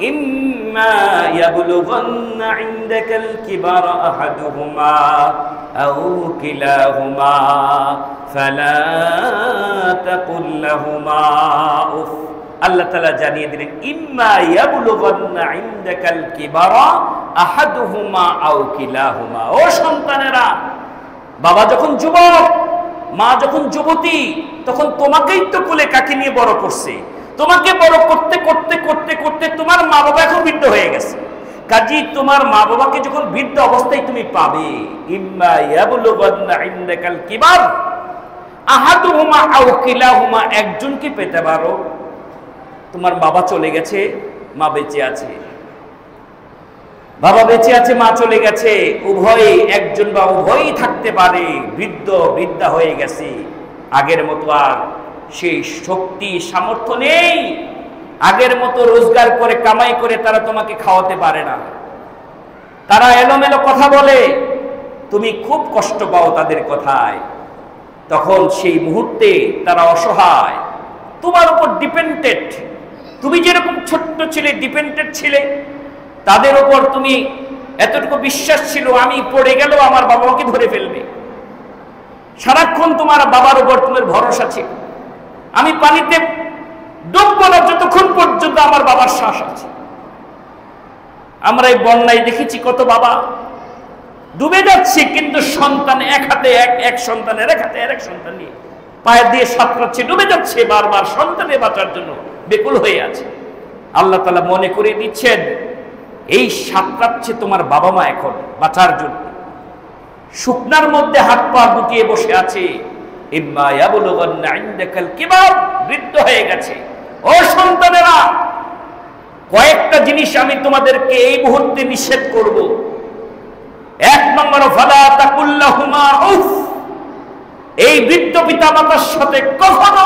ইম্মা ইয়াবলুগান্না ইনদাকাল কিবারা আহাদুহুমা আও কিলাহুমা ফালা তাকুল লাহুমা উফ। আল্লাহ তাআলা জানিয়ে দিলেন ইম্মা ইয়াবলুগান্না ইনদাকাল কিবারা আহাদুহুমা আও কিলাহুমা। ও সন্তানেরা, বাবা যখন যুবক, মা যখন যুবতী, তখন তোমাকেই তো কোলে কাকে নিয়ে বড় করছে। তোমাকে বড় করতে করতে করতে করতে তোমার মা বাবা এখন বৃদ্ধ হয়ে গেছে। কাজী তোমার মা বাবাকে যখন বৃদ্ধ অবস্থায় তুমি পাবে, ইম্মা ইয়াবলুগান্না ইনদাকাল কিবার আহাদুহুমা আও কিলাহুমা, একজনকে পেতে পারো। তোমার বাবা চলে গেছে, মা বেঁচে আছে, বাবা বেঁচে আছে, মা চলে গেছে, উভয় একজন বা উভয়ই থাকতে পারে। বৃদ্ধ বৃদ্ধা হয়ে গেছে, আগের মতো আর সেই শক্তি সামর্থ্য নেই। আগের মতো রোজগার করে কামাই করে তারা তোমাকে খাওয়াতে পারে না। তারা এলোমেলো কথা বলে, তুমি খুব কষ্ট পাও তাদের কথায়। তখন সেই মুহূর্তে তারা অসহায়, তোমার উপর ডিপেন্ডেন্ট। তুমি যেরকম ছোট্ট ছিলে, ডিপেন্ডেন্ট ছিলে, তাদের উপর তুমি এতটুকু বিশ্বাস ছিল আমি পড়ে গেলেও আমার বাবা আমাকে ধরে ফেলবে। সারাক্ষণ তোমার বাবার উপর তোমার ভরসা ছিল। আমি পানিতে ডুববো না যতক্ষণ পর্যন্ত আমার বাবার শ্বাস আছে। আমরা এই বন্যায় দেখেছি কত বাবা ডুবে যাচ্ছে, কিন্তু সন্তান এক হাতে এক সন্তানের এক হাতে এক সন্তান নিয়ে পায়ে দিয়ে সাঁতরাচ্ছে, ডুবে যাচ্ছে, বারবার সন্তানের বাঁচার জন্য বেকুল হয়ে আছে। আল্লাহ তাআলা মনে করে দিচ্ছেন এই সাঁতরাচ্ছে তোমার বাবা মা এখন বাঁচার জন্য, শুকনার মধ্যে হাত পা গুটিয়ে বসে আছে। ইম্মা ইয়াবলুগান্না ইনদাকাল কিবার, বৃদ্ধ হয়ে গেছে। ও সন্তানেরা, কয়েকটা জিনিস আমি তোমাদেরকে এই মুহূর্তে নিষেধ করব। এক নম্বর, ফালা তাকুল লাহুমা উফ, এই বৃদ্ধ পিতামাতার সাথে কখনো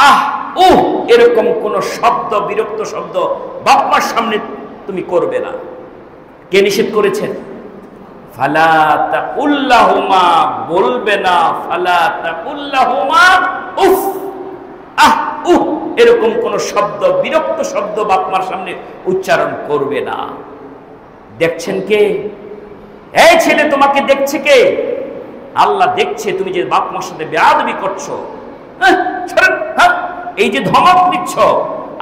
আহ উহ এরকম কোন শব্দ, বিরক্ত শব্দ বাপ মার সামনে তুমি করবে না। কে নিষেধ করেছেন? ফালা তাকুল লাহুমা, বলবে না। ফালা তাকুল লাহুমা উফ, আহ উহ এরকম কোন শব্দ, বিরক্ত শব্দ বাপ মার সামনে উচ্চারণ করবে না। দেখছেন কে? এই ছেলে, তোমাকে দেখছে কে? আল্লাহ দেখছে তুমি যে বাপ মার সাথে বেয়াদবি করছো। এই যে ধমক দিচ্ছ,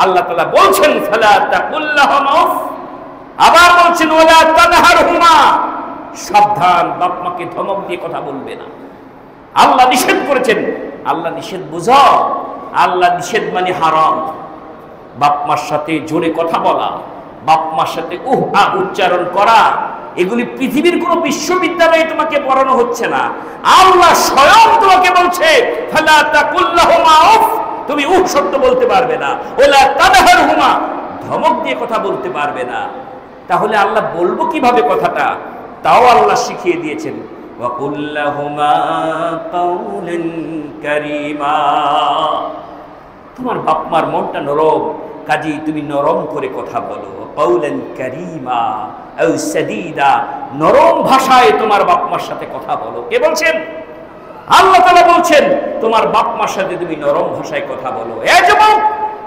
আল্লাহ তাআলা বলছেন ফালা তাকুল লাহুমা উফ, আবার বলছেন ওয়ালা তানহারহুমা, সাবধান, বাপ মাকে ধমক দিয়ে কথা বলবে না। আল্লাহ নিষেধ করেছেন। আল্লাহ নিষেধ বুঝো, আল্লাহ নিষেধ মানে হারাম। বাপ মার সাথে জোরে কথা বলা, বাপ মার সাথে উহ আহ উচ্চারণ করা, এগুলি পৃথিবীর কোনো বিশ্ববিদ্যালয়ে তোমাকে পড়ানো হচ্ছে না। আল্লাহ স্বয়ং তোমাকে বলছে ফালা তাকুল লাহুমা উফ, তুমি উহ শব্দ বলতে পারবে না। ওয়ালা তানহারহুমা, ধমক দিয়ে কথা বলতে পারবে না। তাহলে আল্লাহ বলবো কিভাবে কথাটা, তাও আল্লাহ শিখিয়ে দিয়েছেন। ওয়া কুল লাহুমা কাওলান কারীমা, তোমার বাপ মার মনটা নরম, কাজেই তুমি নরম করে কথা বলো। কাওলান কারীমা আও সাদীদা, নরম ভাষায় তোমার বাপ মার সাথে কথা বলো। কে বলছেন? আল্লাহ তাআলা বলছেন বলছেন তোমার বাপ মার সাথে তুমি নরম ভাষায় কথা বলো। এ যুবক,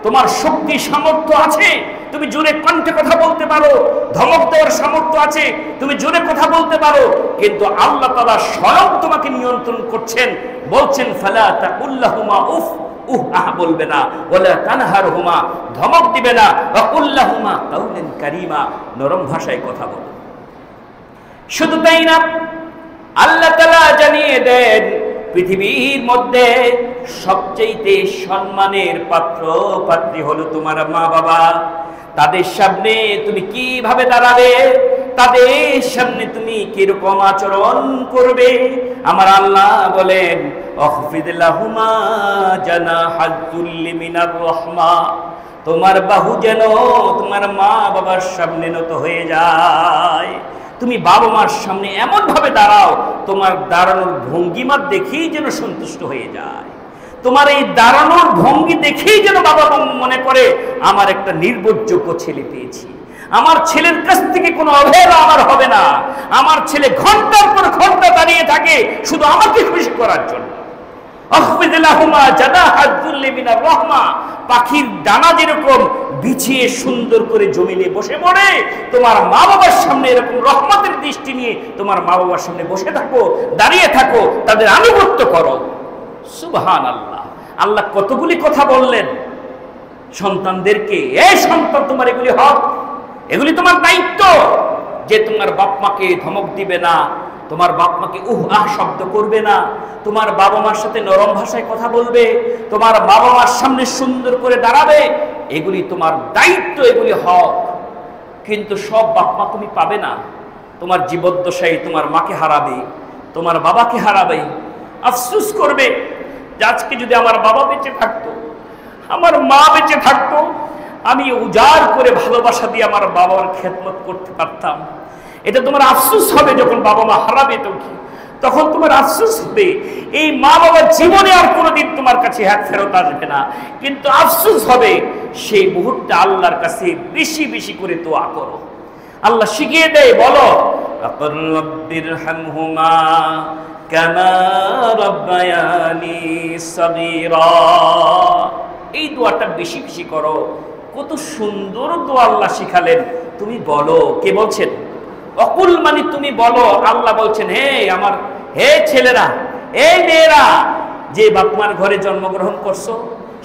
তোমার শক্তি সামর্থ্য আছে, তুমি জোরে কণ্ঠে কথা বলতে পারো, ধমক দেওয়ার সামর্থ্য আছে, তুমি জোরে কথা বলতে পারো, কিন্তু আল্লাহ তাআলা স্বয়ং তোমাকে নিয়ন্ত্রণ করছেন। বলছেন ফালা তাকুল্লাহুমা উফ, উহ আহ বলবে না, ওয়ালা তানহারহুমা, ধমক দিবে না, ওয়া কুল্লাহুমা কাউলান কারীমা, নরম ভাষায় কথা বলো। শুধু তাই না, আল্লাহ তাআলা জানিয়ে দেন পৃথিবীর মধ্যে সবচেয়ে সম্মানের পাত্র পাত্রী হলো তোমার মা বাবা। তাদের সামনে তুমি কিভাবে দাঁড়াবে, তাদের সামনে তুমি কিরকম আচরণ করবে, আমার আল্লাহ বলেন আখফিদ লাহুমা জানাহাজ যুল্লি মিনার রাহমা, তোমার বাহু যেন তোমার মা বাবার সামনে নত হয়ে যায়। তুমি বাবা মার সামনে এমন ভাবে দাঁড়াও, তোমার দাঁড়ানোর ভঙ্গিমা দেখেই যেন সন্তুষ্ট হয়ে যায়। তোমার এই দাঁড়ানোর ভঙ্গি দেখেই যেন বাবা মনে করে আমার একটা নির্ভরযোগ্য ছেলে পেয়েছি, আমার ছেলের কাছ থেকে কোনো অবহেলা আমার হবে না। আমার ছেলে ঘন্টার পর ঘন্টা দাঁড়িয়ে থাকে শুধু আমাকে খুশি করার জন্য। পাখির দানা যেরকম বিছিয়ে সুন্দর করে জমিনে বসে পড়ে, তোমার মা বাবার সামনে এরকম রহমতের দৃষ্টি নিয়ে তোমার মা বাবার সামনে বসে থাকো, দাঁড়িয়ে থাকো, তাদের আনুগত্য করো। সুবহানাল্লাহ, আল্লাহ কতগুলি কথা বললেন সন্তানদেরকে, এই সন্তান তোমার এগুলি হক, এগুলি তোমার দায়িত্ব, যে তোমার বাপ মাকে ধমক দিবে না, তোমার বাপ মাকে উহ আহ শব্দ করবে না, তোমার বাবা মার সাথে নরম ভাষায় কথা বলবে, তোমার বাবা মার সামনে সুন্দর করে দাঁড়াবে, এগুলি তোমার দায়িত্ব, এগুলি হক। কিন্তু সব বাপ মা তুমি পাবে না। তোমার জীবদ্দশায় তোমার মাকে হারাবে, তোমার বাবাকে হারাবে, আফসোস করবে যে আজকে যদি আমার বাবা বেঁচে থাকতো, আমার মা বেঁচে থাকতো, আমি উজাড় করে ভালোবাসা দিয়ে আমার বাবার খেদমত করতে পারতাম। এটা তোমার আফসোস হবে যখন বাবা মা হারাবে, তখন তোমার আফসোস হবে। এই মা বাবার জীবনে আর কোনোদিন তোমার কাছে হাত ফেরত আসবে না, কিন্তু আফসোস হবে। সেই মুহূর্তে আল্লাহর কাছে বেশি বেশি করে দোয়া করো। আল্লাহ শিখিয়ে দেয়, বলো রব্বিরহামহুমা কামা রাব্বায়ানি সাগীরা, এই দোয়াটা বেশি বেশি করো। কত সুন্দর দোয়া আল্লাহ শিখালেন। তুমি বলো, কে বলছেন? অকুল মানে তুমি বলো। আল্লাহ বলছেন, হে ছেলেরা, এই মেয়েরা, যে বাপ মার ঘরে জন্মগ্রহণ করছো,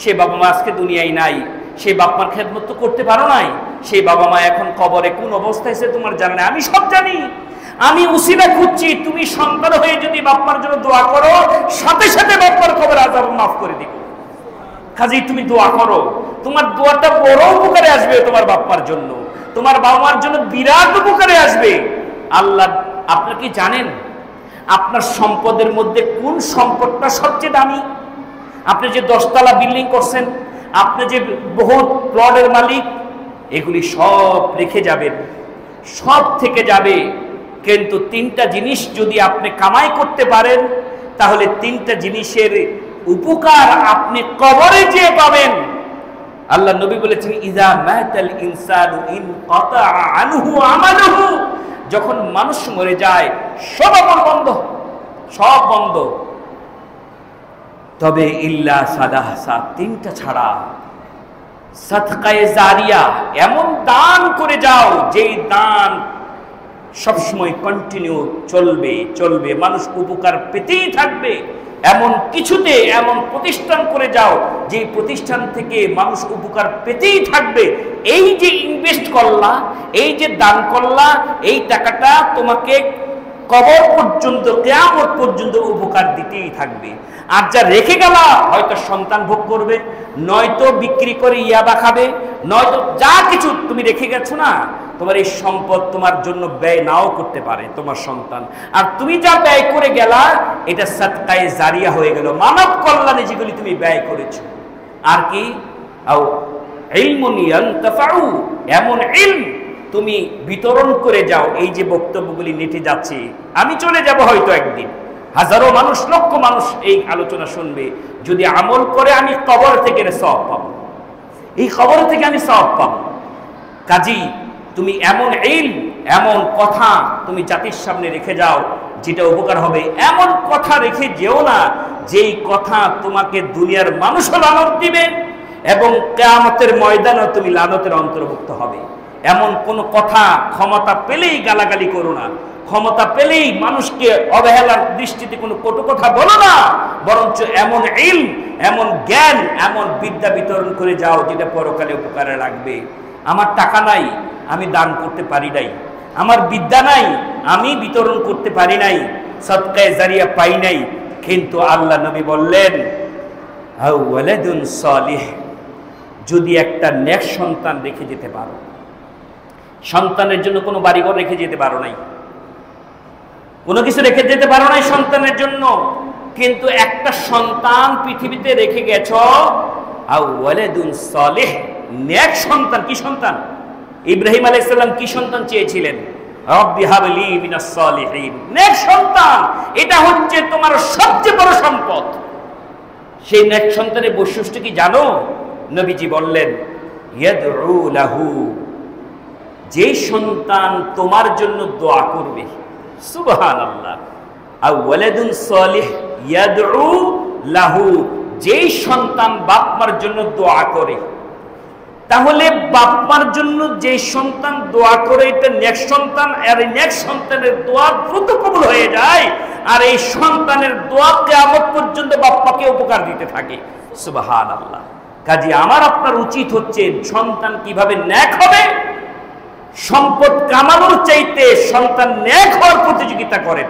সে বাবা মা আজকে দুনিয়ায় নাই, সেই বাপ মার খেদমত তো করতে পারো নাই। সেই বাবা মা এখন কবরে কোন অবস্থায় আছে তোমার জানা নাই, আমি সব জানি। আমি উসিলা খুঁজছি, তুমি সন্তান হয়ে যদি বাপ মার জন্য দোয়া করো, সাথে সাথে বাপ মার কবর আযাব মাফ করে দিব। কাজেই তুমি দোয়া করো, তোমার দোয়াটা বড় উপকারে আসবে তোমার বাপ মার জন্য, তোমার বাবা মার জন্য বিরাট উপকারে আসবে। আল্লাহ, আপনি কি জানেন আপনার সম্পদের মধ্যে কোন সম্পদটা সবচেয়ে দামি? আপনি যে 10 তলা বিল্ডিং করছেন, আপনি যে বহুত প্লটের মালিক, এগুলি সব রেখে যাবেন, সব থেকে যাবে, কিন্তু 3টা জিনিস যদি আপনি কামাই করতে পারেন, তাহলে 3টা জিনিসের উপকার আপনি কবরে যেয়ে পাবেন। আল্লাহ নবী বলেছেন, ইযা মাতাল ইনসানু ইনকাতা আনহু আমালুহু, যখন মানুষ মরে যায় সব আমল বন্ধ, সব বন্ধ, তবে ইল্লা সাদাহসা, 3টা ছাড়া। সাদকায়ে জারিয়া, এমন দান করে যাও যেই দান সবসময় কন্টিনিউ চলবে চলবে, মানুষ উপকার পেতেই থাকবে। এমন কিছুতে এমন প্রতিষ্ঠান করে যাও যে প্রতিষ্ঠান থেকে মানুষ উপকার পেতেই থাকবে। এই যে ইনভেস্ট করলা, এই যে দান করলা, এই টাকাটা তোমাকে কবর পর্যন্ত, কিয়ামত পর্যন্ত উপকার দিতেই থাকবে। আর যা রেখে গেলা, হয়তো সন্তান ভোগ করবে, নয়তো বিক্রি করে ইয়াবা খাবে, নয়তো যা কিছু তুমি রেখে গেছো না, তোমার এই সম্পদ তোমার জন্য ব্যয় নাও করতে পারে তোমার সন্তান। আর তুমি যা ব্যয় করে গেলা, এটা সাদকায়ে জারিয়া হয়ে গেল, মানব কল্যাণে যেগুলি তুমি ব্যয় করেছো। আর কি, আও ইলমুন ইয়ানতাফাউ, এমন ইলম তুমি বিতরণ করে যাও। এই যে বক্তব্যগুলি নেটে যাচ্ছে, আমি চলে যাব হয়তো একদিন, হাজারো মানুষ, লক্ষ মানুষ এই আলোচনা শুনবে। যদি আমল করে আমি কবর থেকে সওয়াব পাবো, এই কবর থেকে আমি সওয়াব পাবো। কাজী তুমি এমন ইলম, এমন কথা তুমি জাতির সামনে রেখে যাও যেটা উপকার হবে এমন কথা রেখে যেও না যেই কথা তোমাকে দুনিয়ার মানুষও লানত দিবে এবং কিয়ামতের ময়দানে তুমি লানতের অন্তর্ভুক্ত হবে। এমন কোন কথা ক্ষমতা পেলেই গালাগালি করো না, ক্ষমতা পেলেই মানুষকে অবহেলার দৃষ্টিতে কোনো কটু কথা বলো না, বরঞ্চ এমন ইলম, এমন জ্ঞান, এমন বিদ্যা বিতরণ করে যাও যেটা পরকালে উপকারে লাগবে। আমার টাকা নাই, আমি দান করতে পারি নাই, আমার বিদ্যা নাই, আমি বিতরণ করতে পারি নাই, সদকায়ে জারিয়া পাই নাই, কিন্তু আল্লাহ নবী বললেন আও ওয়ালাদুন সালিহ, যদি একটা নেক সন্তান রেখে যেতে পারো, সন্তানের জন্য কোনো বাড়িঘর রেখে যেতে পারো নাই, কোনো কিছু রেখে যেতে পারো নাই সন্তানের জন্য, কিন্তু একটা সন্তান পৃথিবীতে রেখে গেছো, আও ওয়ালাদুন সালিহ, নেক সন্তান। কি সন্তান? ইব্রাহিম আলাইহিস সালাম কি সন্তান চেয়েছিলেন? রব্বি হাবলি মিনাস সালিহিন, নেক সন্তান। এটা হচ্ছে তোমার সবচেয়ে বড় সম্পদ। সেই নেক সন্তানের বৈশিষ্ট্য কি জানো? নবীজি বললেন ইয়াদউ লাহু, যে সন্তান তোমার জন্য দোয়া করবে, সুবহানাল্লাহ, আও ওয়ালাদুন সালিহ ইয়াদউ লাহু, যেই সন্তান বাপ-মার জন্য দোয়া করে। তাহলে বাপ-মার জন্য যে সন্তান দোয়া করে এটা নেক সন্তান, আর এই নেক সন্তানের দোয়া দ্রুত কবুল হয়ে যায়, আর এই সন্তানের দোয়া কিয়ামত পর্যন্ত বাপ-মাকে উপকার দিতে থাকে। সুবহানাল্লাহ। কাজে আমার আপনার উচিত হচ্ছে সন্তান কিভাবে নেক হবে, সম্পদ কামানোর চাইতে সন্তান নেক হওয়ার প্রতিযোগিতা করেন।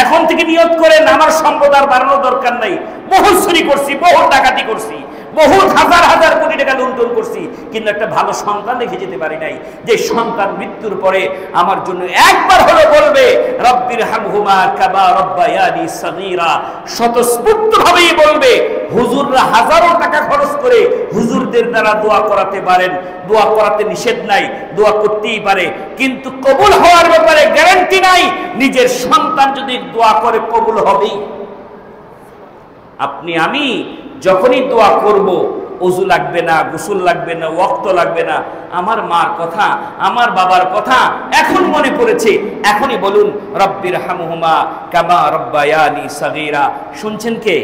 এখন থেকে নিয়ত করেন আমার সম্পদ আর বাড়ানোর দরকার নাই, বহু চুরি করছি, বহু ডাকাতি করছি, বহু হাজার হাজার কোটি টাকা লুণ্ঠন করছি, কিন্তু একটা ভালো সন্তান রেখে যেতে পারি নাই, যে সন্তান মৃত্যুর পরে আমার জন্য একবার হলো বলবে রব্বির হামহুমা কামা রব্বায়ানি সগীরা, স্বতঃস্ফূর্তভাবেই বলবে। হুজুররা হাজারো টাকা খরচ করে হুজুরদের দ্বারা দোয়া করাতে পারেন, দোয়া করাতে নিষেধ নাই, দোয়া করতেই পারে, কিন্তু কবুল হওয়ার ব্যাপারে গ্যারান্টি নাই। নিজের সন্তান যদি দোয়া করে কবুল হবেই। আপনি আমি যখনই দোয়া করব, ওযু লাগবে না, গোসল লাগবে না, ওয়াক্ত লাগবে না, আমার মার কথা, আমার বাবার কথা এখন মনে পড়েছে, এখনই বলুন রব্বির হামহুমা কামা রব্বায়ানি সগীরা। শুনছেন কে?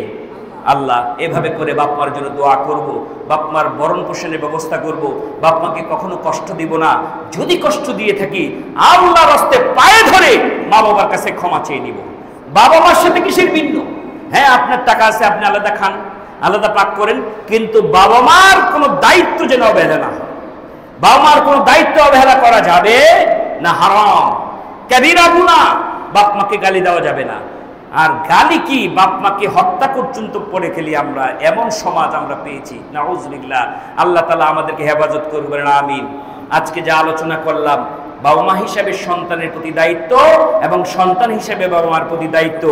আল্লাহ। এভাবে করে বাপ মার জন্য দোয়া করব, বাপ মার ভরণ পোষণের ব্যবস্থা করব, বাপ মাকে কখনো কষ্ট দিব না, যদি কষ্ট দিয়ে থাকি আল্লাহর রাস্তে পায়ে ধরে মা বাবার কাছে ক্ষমা চেয়ে নিব। বাবা মার সাথে কিসের ভিন্ন? হ্যাঁ, আপনার টাকা আছে, আপনি আলাদা খান, আলাদা পাক করেন, কিন্তু বাবা মার কোনো দায়িত্ব যেন অবহেলা না হয়। বাবা মার কোনো দায়িত্ব অবহেলা করা যাবে না, হারাম, কাবীরা গুনাহ। বাপ মাকে গালি দেওয়া যাবে না। আর গালি কি, বাপ মাকে হত্যা পর্যন্ত করে ফেলি আমরা, এমন সমাজ আমরা পেয়েছি, নাউযুবিল্লাহ। আল্লাহ তাআলা আমাদেরকে হেফাজত করবেন, আমিন। আজকে যা আলোচনা করলাম, বাবা মা হিসাবে সন্তানের প্রতি দায়িত্ব এবং সন্তান হিসাবে বাবা মার প্রতি দায়িত্ব,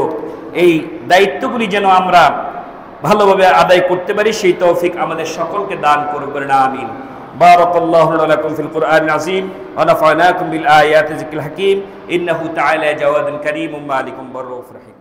এই দায়িত্বগুলি যেন আমরা ভালোভাবে আদায় করতে পারি, সেই তৌফিক আমাদের সকলকে দান করবেন, আমিন। বারাকাল্লাহু লাকুম ফিল কুরআনিল আযীম ওয়া নাফা'নাকুম বিল আয়াতি যিকরিল হাকীম ইন্নাহু তাআলা জাওয়াদুন কারীমুম মালিকুম বাররউফুর রহিম।